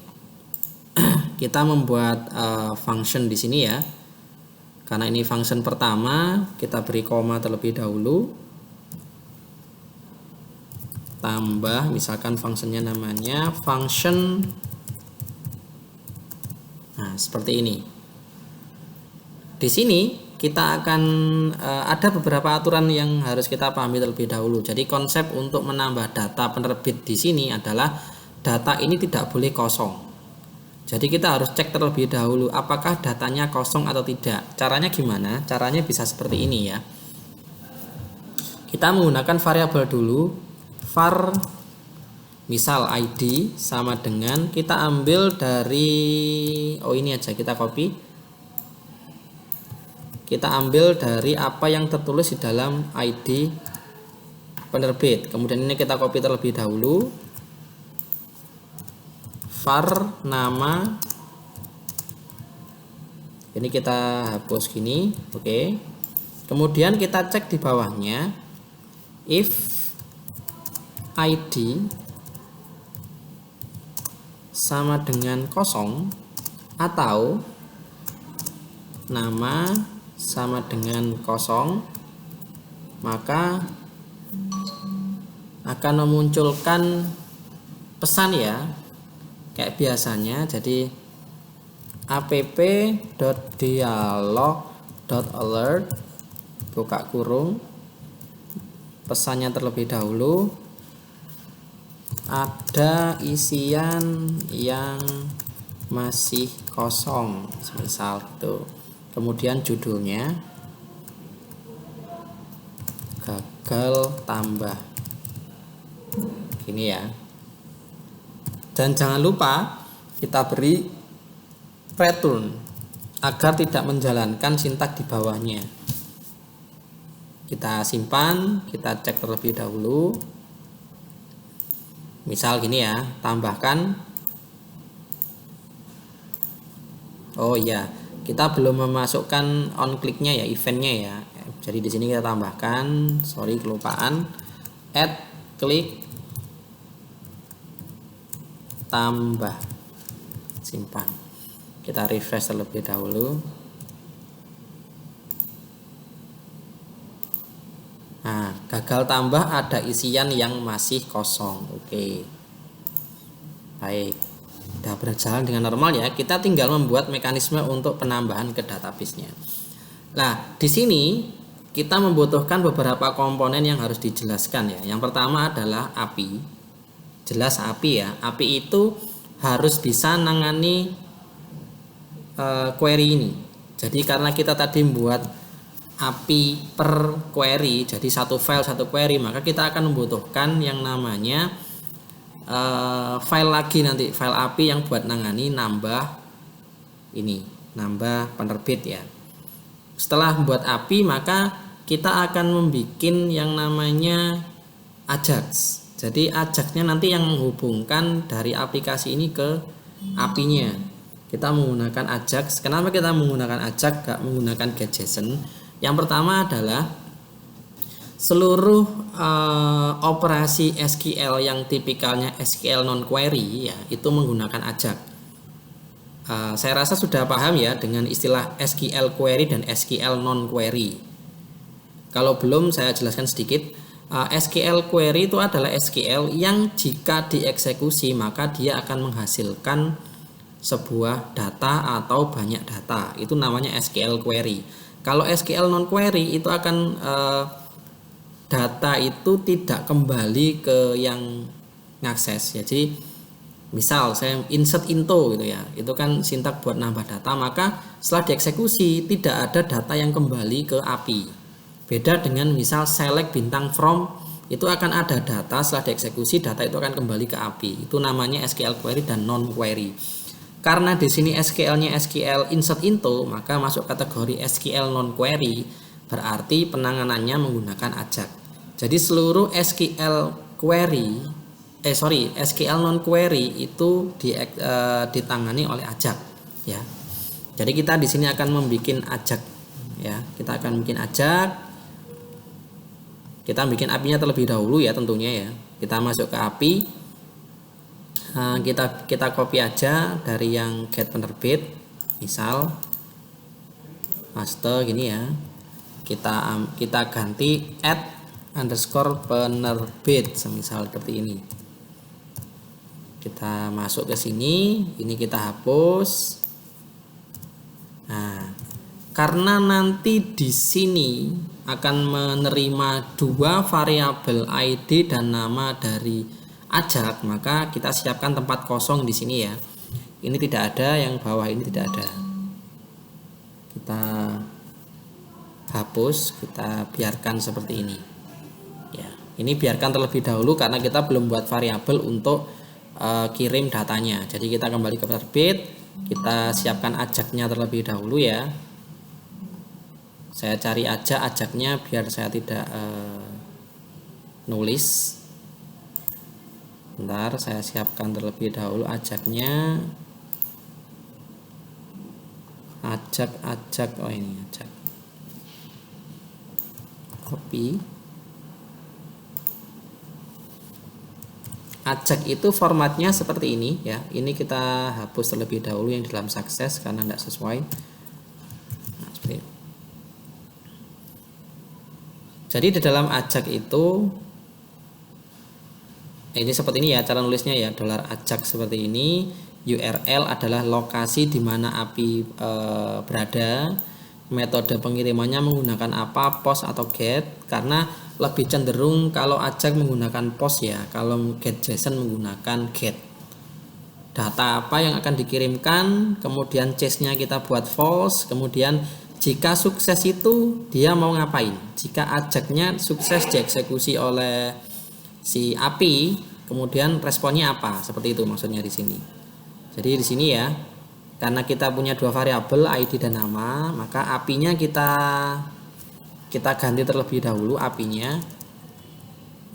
A: kita membuat function di sini ya. Karena ini function pertama, kita beri koma terlebih dahulu. Tambah, misalkan functionnya namanya function. Nah, seperti ini. Di sini kita akan ada beberapa aturan yang harus kita pahami terlebih dahulu. Jadi konsep untuk menambah data penerbit di sini adalah data ini tidak boleh kosong. Jadi kita harus cek terlebih dahulu apakah datanya kosong atau tidak. Caranya gimana? Caranya bisa seperti ini ya. Kita menggunakan variabel dulu, var misal id sama dengan, kita ambil dari ini aja, kita copy. Kita ambil dari apa yang tertulis di dalam ID penerbit. Kemudian ini kita copy terlebih dahulu. Var nama. Ini kita hapus gini, oke. Kemudian kita cek di bawahnya if ID sama dengan kosong atau nama sama dengan kosong, maka akan memunculkan pesan ya, kayak biasanya. Jadi app.dialog.alert buka kurung, pesannya terlebih dahulu, ada isian yang masih kosong, misal gitu. Kemudian judulnya gagal tambah, gini ya. Dan jangan lupa kita beri return agar tidak menjalankan sintak di bawahnya. Kita simpan, kita cek terlebih dahulu. Misal gini ya, tambahkan. Oh iya, kita belum memasukkan on click-nya ya, event-nya ya. Jadi di sini kita tambahkan, sorry kelupaan, add klik tambah, simpan. Kita refresh terlebih dahulu. Nah, gagal tambah ada isian yang masih kosong. Oke. Baik. Sudah berjalan dengan normal ya. Kita tinggal membuat mekanisme untuk penambahan ke database-nya. Nah, di sini kita membutuhkan beberapa komponen yang harus dijelaskan ya. Yang pertama adalah API. Jelas API ya. API itu harus bisa nangani query ini. Jadi karena kita tadi membuat API per query, jadi satu file satu query, maka kita akan membutuhkan yang namanya file lagi nanti, file API yang buat nangani nambah penerbit ya. Setelah membuat API, maka kita akan membuat yang namanya Ajax. Jadi Ajax-nya nanti yang menghubungkan dari aplikasi ini ke API-nya. Kita menggunakan Ajax. Kenapa kita menggunakan Ajax, gak menggunakan GetJSON? Yang pertama adalah seluruh operasi SQL yang tipikalnya SQL non-query ya, itu menggunakan Ajax. Saya rasa sudah paham ya dengan istilah SQL query dan SQL non-query. Kalau belum, saya jelaskan sedikit. SQL query itu adalah SQL yang jika dieksekusi maka dia akan menghasilkan sebuah data atau banyak data. Itu namanya SQL query. Kalau SQL non-query itu akan data itu tidak kembali ke yang ngakses. Jadi misal saya insert into gitu ya, itu kan sintak buat nambah data, maka setelah dieksekusi tidak ada data yang kembali ke API. Beda dengan misal select bintang from, itu akan ada data, setelah dieksekusi data itu akan kembali ke API. Itu namanya SQL query dan non-query. Karena di sini SQL-nya SQL insert into, maka masuk kategori SQL non-query. berarti penanganannya menggunakan AJAX. Jadi seluruh SQL non query itu ditangani oleh AJAX ya. Jadi kita di sini akan membuat AJAX ya. Kita akan bikin AJAX. Kita bikin API-nya terlebih dahulu ya tentunya ya. Kita masuk ke API. Kita copy aja dari yang get penerbit. Misal master gini ya. Kita ganti @_penerbit semisal seperti ini. Kita masuk ke sini, ini kita hapus. Nah, karena nanti di sini akan menerima dua variabel ID dan nama dari AJAX, maka kita siapkan tempat kosong di sini ya. Ini tidak ada, yang bawah ini tidak ada. Kita hapus, kita biarkan seperti ini. Ya, ini biarkan terlebih dahulu karena kita belum buat variabel untuk kirim datanya. Jadi kita kembali ke penerbit, kita siapkan AJAX-nya terlebih dahulu ya. Saya cari aja AJAX-nya biar saya tidak nulis. Bentar, saya siapkan terlebih dahulu AJAX-nya. AJAX, oh ini AJAX. Copy. AJAX itu formatnya seperti ini ya. Ini kita hapus terlebih dahulu yang di dalam sukses karena tidak sesuai. Nah, seperti ini. Jadi di dalam AJAX itu ini seperti ini ya cara nulisnya ya, $AJAX seperti ini. URL adalah lokasi di mana API berada. Metode pengirimannya menggunakan apa, post atau get, karena lebih cenderung kalau AJAX menggunakan post ya, kalau get JSON menggunakan get. Data apa yang akan dikirimkan, kemudian chase-nya kita buat false, kemudian jika sukses itu dia mau ngapain. Jika AJAX-nya sukses dieksekusi oleh si API, kemudian responnya apa, seperti itu maksudnya di sini. Jadi di sini ya, karena kita punya dua variabel ID dan nama, maka API-nya kita ganti terlebih dahulu API-nya.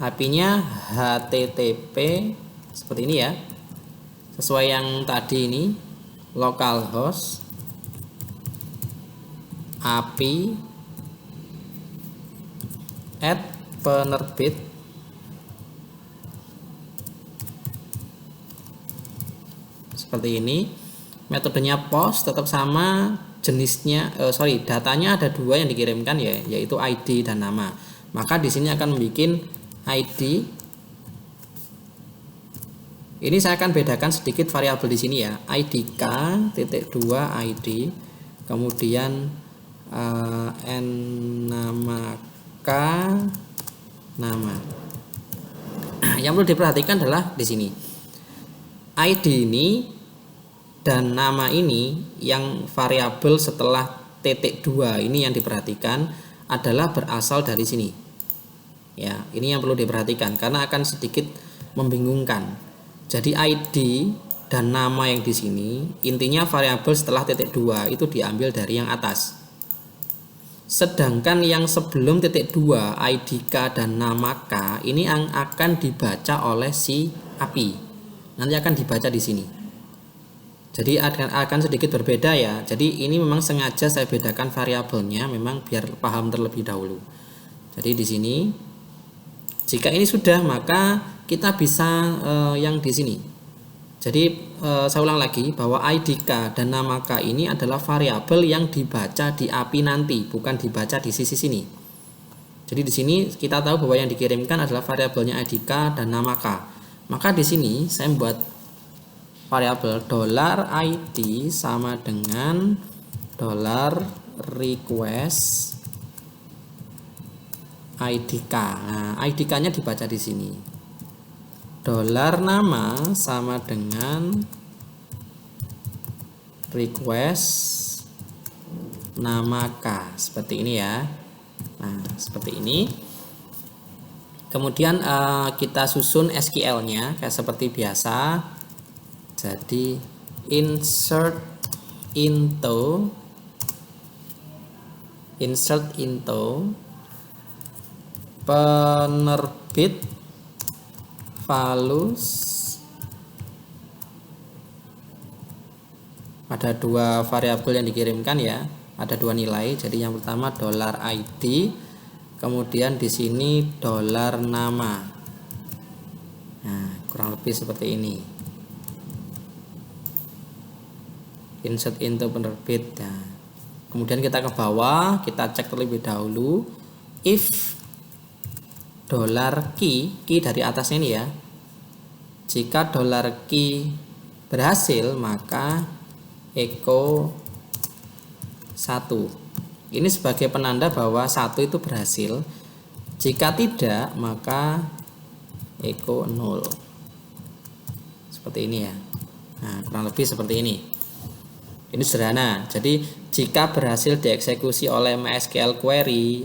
A: API-nya HTTP seperti ini ya. Sesuai yang tadi ini, localhost API @penerbit seperti ini. Metodenya post tetap sama, jenisnya datanya ada dua yang dikirimkan ya, yaitu ID dan nama. Maka di sini akan membuat ID. Ini saya akan bedakan sedikit variabel di sini ya. IDK.2 ID, kemudian n nama k nama. Yang perlu diperhatikan adalah di sini. ID ini dan nama ini yang variabel setelah .2 ini yang diperhatikan adalah berasal dari sini. Ya, ini yang perlu diperhatikan karena akan sedikit membingungkan. Jadi ID dan nama yang di sini intinya variabel setelah .2 itu diambil dari yang atas. Sedangkan yang sebelum .2 IDK dan nama K ini yang akan dibaca oleh si API. Nanti akan dibaca di sini. Jadi akan sedikit berbeda ya. Jadi ini memang sengaja saya bedakan variabelnya memang biar paham terlebih dahulu. Jadi di sini jika ini sudah maka kita bisa yang di sini. Jadi saya ulang lagi bahwa IDK dan nama K ini adalah variabel yang dibaca di API nanti, bukan dibaca di sisi sini. Jadi di sini kita tahu bahwa yang dikirimkan adalah variabelnya IDK dan nama K. Maka di sini saya membuat variabel $ID sama dengan $request IDK. Nah, IDK-nya dibaca di sini. $nama sama dengan request nama K. Seperti ini ya. Nah, seperti ini. Kemudian kita susun SQL-nya kayak seperti biasa. Jadi insert into insert into penerbit values. Ada dua variabel yang dikirimkan ya, ada dua nilai. Jadi yang pertama $id, kemudian di sini $nama. Nah, kurang lebih seperti ini. Insert into penerbit. Nah, kemudian kita ke bawah, kita cek terlebih dahulu if $key dari atasnya ini ya. Jika $key berhasil, maka echo 1. Ini sebagai penanda bahwa 1 itu berhasil. Jika tidak, maka echo 0. Seperti ini ya. Nah, kurang lebih seperti ini. Ini sederhana. Jadi jika berhasil dieksekusi oleh MySQL query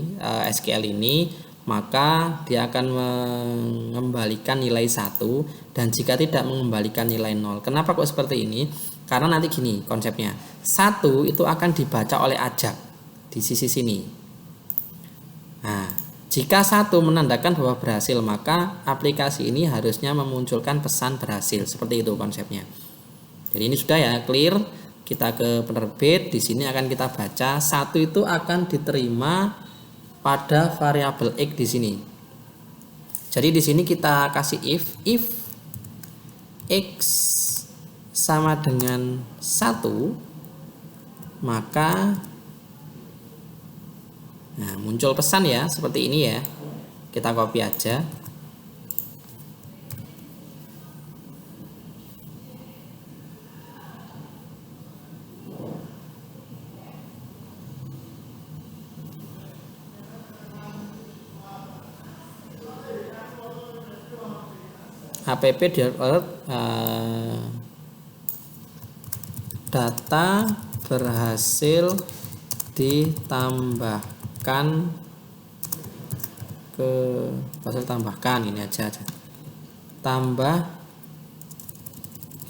A: SQL ini, maka dia akan mengembalikan nilai 1, dan jika tidak mengembalikan nilai 0. Kenapa kok seperti ini? Karena nanti gini konsepnya. 1 itu akan dibaca oleh ajak di sisi sini. Nah, jika 1 menandakan bahwa berhasil, maka aplikasi ini harusnya memunculkan pesan berhasil. Seperti itu konsepnya. Jadi ini sudah ya, clear. Kita ke penerbit, di sini akan kita baca 1 itu akan diterima pada variabel x di sini. Jadi di sini kita kasih if x sama dengan 1, maka nah, muncul pesan ya, seperti ini ya. Kita copy aja. app data berhasil ditambahkan ke ini aja tambah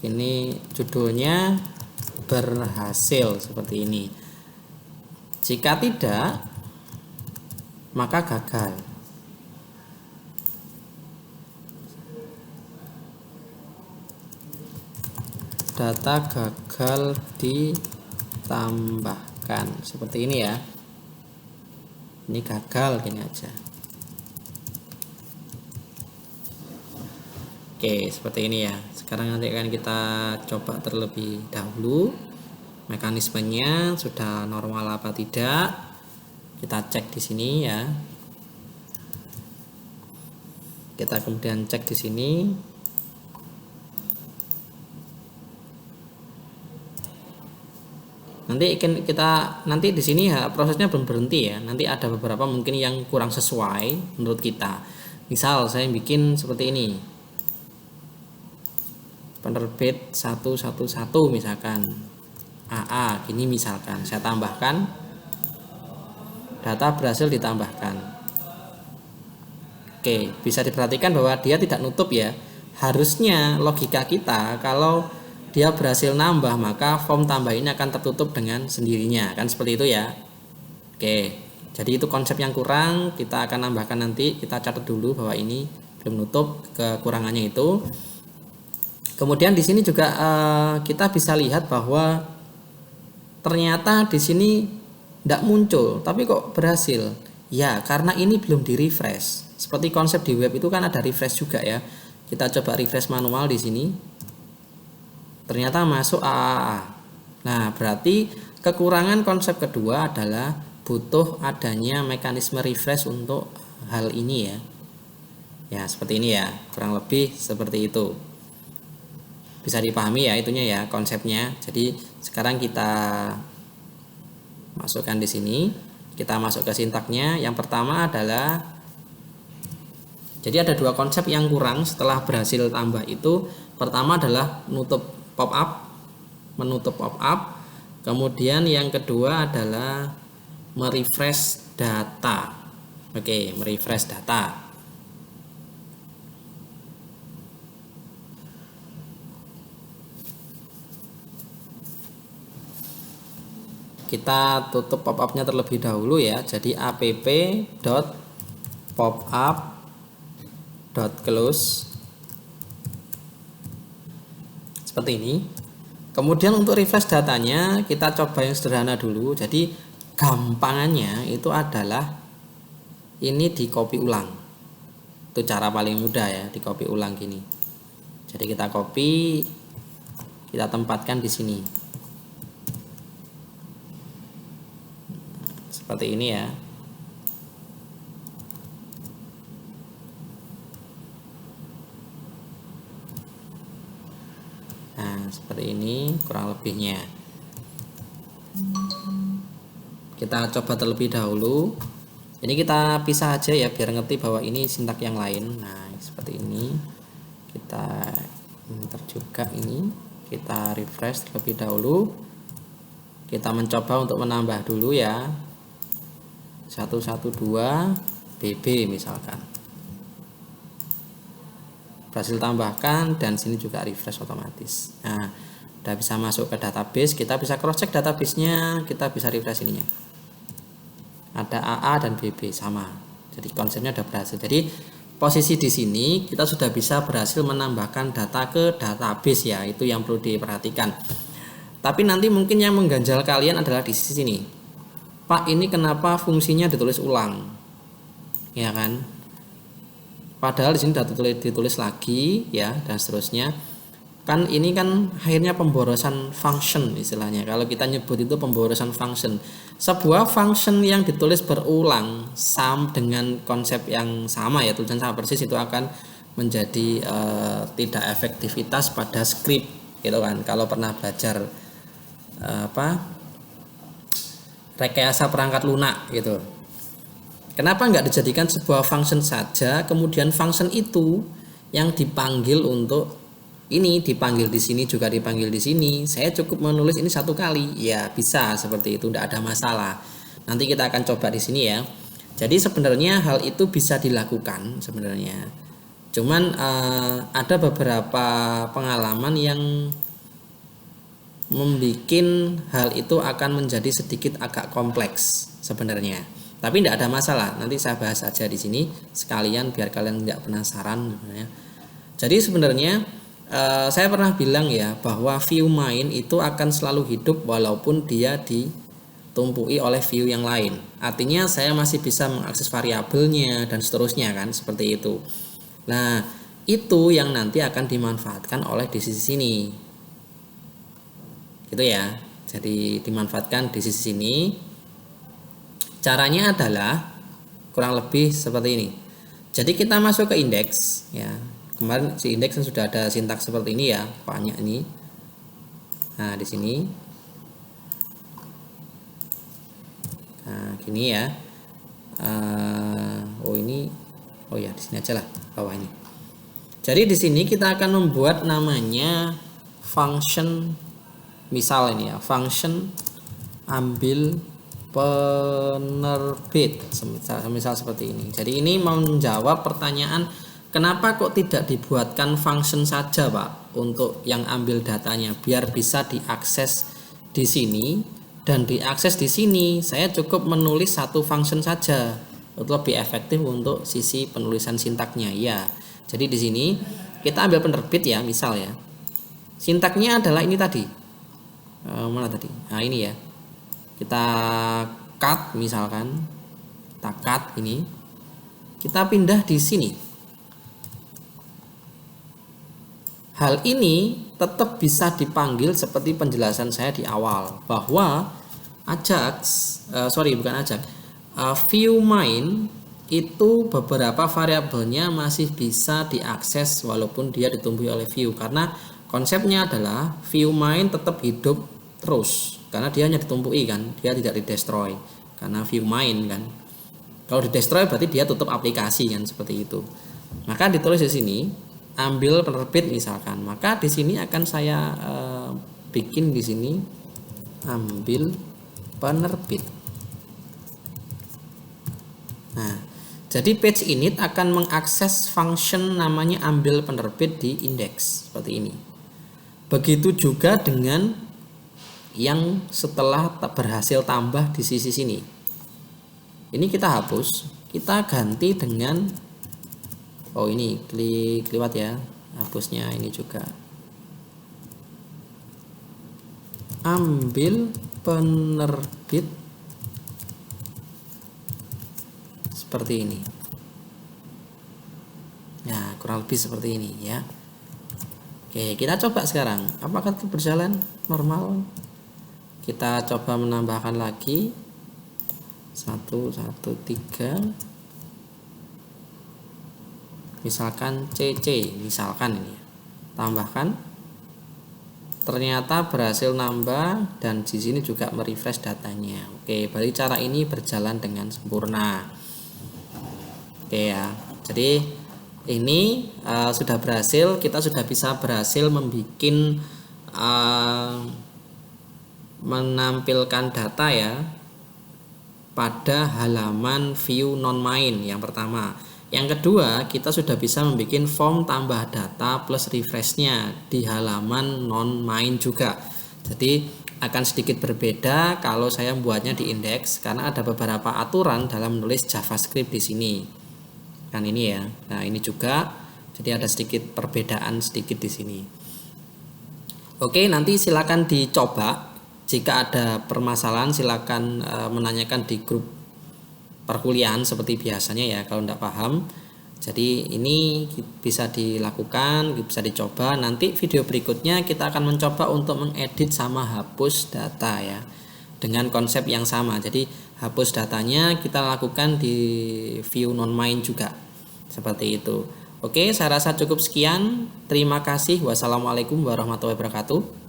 A: ini judulnya berhasil seperti ini. Jika tidak, maka gagal. Data gagal ditambahkan seperti ini ya. Ini gagal, gini aja. Oke, seperti ini ya. Sekarang nanti akan kita coba terlebih dahulu mekanismenya sudah normal apa tidak. Kita cek di sini ya. Kita kemudian cek di sini. Nanti di sini ya prosesnya belum berhenti ya. Nanti ada beberapa mungkin yang kurang sesuai menurut kita. Misal saya bikin seperti ini. Penerbit 111 misalkan. AA gini misalkan. Saya tambahkan data berhasil ditambahkan. Oke, bisa diperhatikan bahwa dia tidak nutup ya. Harusnya logika kita kalau dia berhasil nambah, maka form tambah ini akan tertutup dengan sendirinya, kan seperti itu ya. Oke, jadi itu konsep yang kurang, kita akan nambahkan nanti. Kita catat dulu bahwa ini belum nutup, kekurangannya itu. Kemudian di sini juga kita bisa lihat bahwa ternyata di sini tidak muncul, tapi kok berhasil. Ya, karena ini belum di refresh. Seperti konsep di web itu kan ada refresh juga ya. Kita coba refresh manual di sini. Ternyata masuk AAA. Nah, berarti kekurangan konsep kedua adalah butuh adanya mekanisme refresh untuk hal ini ya. Ya, seperti ini ya. Kurang lebih seperti itu. Bisa dipahami ya itunya ya konsepnya. Jadi sekarang kita masukkan di sini. Kita masuk ke sintaknya. Yang pertama adalah, jadi ada dua konsep yang kurang setelah berhasil tambah itu. Pertama adalah menutup pop up. Kemudian yang kedua adalah merefresh data. Oke, merefresh data. kita tutup pop-up-nya terlebih dahulu ya. Jadi app.popup.close seperti ini. Kemudian untuk refresh datanya kita coba yang sederhana dulu. Jadi gampangannya itu adalah ini di copy ulang. Itu cara paling mudah ya, di copy ulang gini. Jadi kita copy, kita tempatkan di sini. Seperti ini ya. Nah, seperti ini kurang lebihnya. Kita coba terlebih dahulu. Ini kita pisah aja ya biar ngerti bahwa ini sintak yang lain. Nah, seperti ini. Kita enter juga ini. Kita refresh terlebih dahulu. Kita mencoba untuk menambah dulu ya. 112 BB misalkan. Berhasil tambahkan dan sini juga refresh otomatis. Nah, udah bisa masuk ke database, kita bisa cross check database-nya, kita bisa refresh ininya. Ada AA dan BB sama. Jadi konsepnya udah berhasil. Jadi posisi di sini kita sudah bisa berhasil menambahkan data ke database ya. Itu yang perlu diperhatikan. Tapi nanti mungkin yang mengganjal kalian adalah di sisi sini. Pak, ini kenapa fungsinya ditulis ulang? Ya kan? Padahal di sini sudah ditulis lagi ya dan seterusnya. Kan ini kan akhirnya pemborosan function istilahnya. Kalau kita nyebut itu pemborosan function. Sebuah function yang ditulis berulang sama dengan konsep yang sama ya, tulisan sama persis, itu akan menjadi tidak efektivitas pada script gitu kan. Kalau pernah belajar rekayasa perangkat lunak gitu. Kenapa nggak dijadikan sebuah function saja, kemudian function itu yang dipanggil untuk ini dipanggil di sini juga dipanggil di sini. Saya cukup menulis ini satu kali, ya bisa seperti itu, tidak ada masalah. Nanti kita akan coba di sini ya. Jadi sebenarnya hal itu bisa dilakukan sebenarnya. Cuman ada beberapa pengalaman yang membuat hal itu akan menjadi sedikit agak kompleks sebenarnya. Tapi tidak ada masalah, nanti saya bahas aja di sini sekalian biar kalian tidak penasaran sebenarnya. Jadi sebenarnya saya pernah bilang ya bahwa view main itu akan selalu hidup walaupun dia ditumpui oleh view yang lain. Artinya saya masih bisa mengakses variabelnya dan seterusnya kan, seperti itu. Nah, itu yang nanti akan dimanfaatkan oleh di sisi sini. Gitu ya. Jadi dimanfaatkan di sisi sini. Caranya adalah kurang lebih seperti ini. Jadi kita masuk ke indeks ya. Kemarin si indeks sudah ada sintaks seperti ini ya, banyak ini. Nah, di sini. Nah, gini ya. Oh ya, di sini aja lah bawah ini. Jadi di sini kita akan membuat namanya function, misal ini ya, function ambil penerbit, misal seperti ini. Jadi ini menjawab pertanyaan kenapa kok tidak dibuatkan function saja Pak untuk yang ambil datanya biar bisa diakses di sini dan diakses di sini. Saya cukup menulis satu function saja untuk lebih efektif untuk sisi penulisan sintaknya ya. Jadi di sini kita ambil penerbit ya, misal ya. Sintaknya adalah ini tadi. Mana tadi? Nah, ini ya. Kita cut misalkan, kita cut ini, kita pindah di sini. Hal ini tetap bisa dipanggil seperti penjelasan saya di awal bahwa view main itu beberapa variabelnya masih bisa diakses walaupun dia ditumbuhi oleh view, karena konsepnya adalah view main tetap hidup terus. Karena dia hanya ditumpui kan, dia tidak didestroy karena view main kan. Kalau didestroy berarti dia tutup aplikasi kan, seperti itu. Maka ditulis di sini ambil penerbit misalkan. Maka di sini akan saya bikin di sini ambil penerbit. Nah, jadi page init akan mengakses function namanya ambil penerbit di indeks seperti ini. Begitu juga dengan yang setelah berhasil tambah di sisi sini. Ini kita hapus, kita ganti dengan ini keliwat ya, hapusnya ini juga. Ambil penerbit seperti ini. Nah, kurang lebih seperti ini ya. Oke, kita coba sekarang. Apakah itu berjalan normal? Kita coba menambahkan lagi 113, misalkan CC, misalkan ini, tambahkan, ternyata berhasil nambah dan di sini juga merefresh datanya. Oke, berarti cara ini berjalan dengan sempurna. Oke ya, jadi ini sudah berhasil, kita sudah bisa berhasil membuat menampilkan data ya pada halaman view non main yang pertama. Yang kedua, kita sudah bisa membuat form tambah data plus refreshnya di halaman non main juga. Jadi akan sedikit berbeda kalau saya membuatnya di index karena ada beberapa aturan dalam menulis JavaScript di sini. Kan ini ya. Nah, ini juga jadi ada sedikit perbedaan sedikit di sini. Oke, nanti silakan dicoba. Jika ada permasalahan silakan menanyakan di grup perkuliahan seperti biasanya ya kalau tidak paham. Jadi ini bisa dilakukan, bisa dicoba. Nanti video berikutnya kita akan mencoba untuk mengedit sama hapus data ya, dengan konsep yang sama. Jadi hapus datanya kita lakukan di view non main juga seperti itu. Oke, saya rasa cukup sekian. Terima kasih. Wassalamualaikum warahmatullahi wabarakatuh.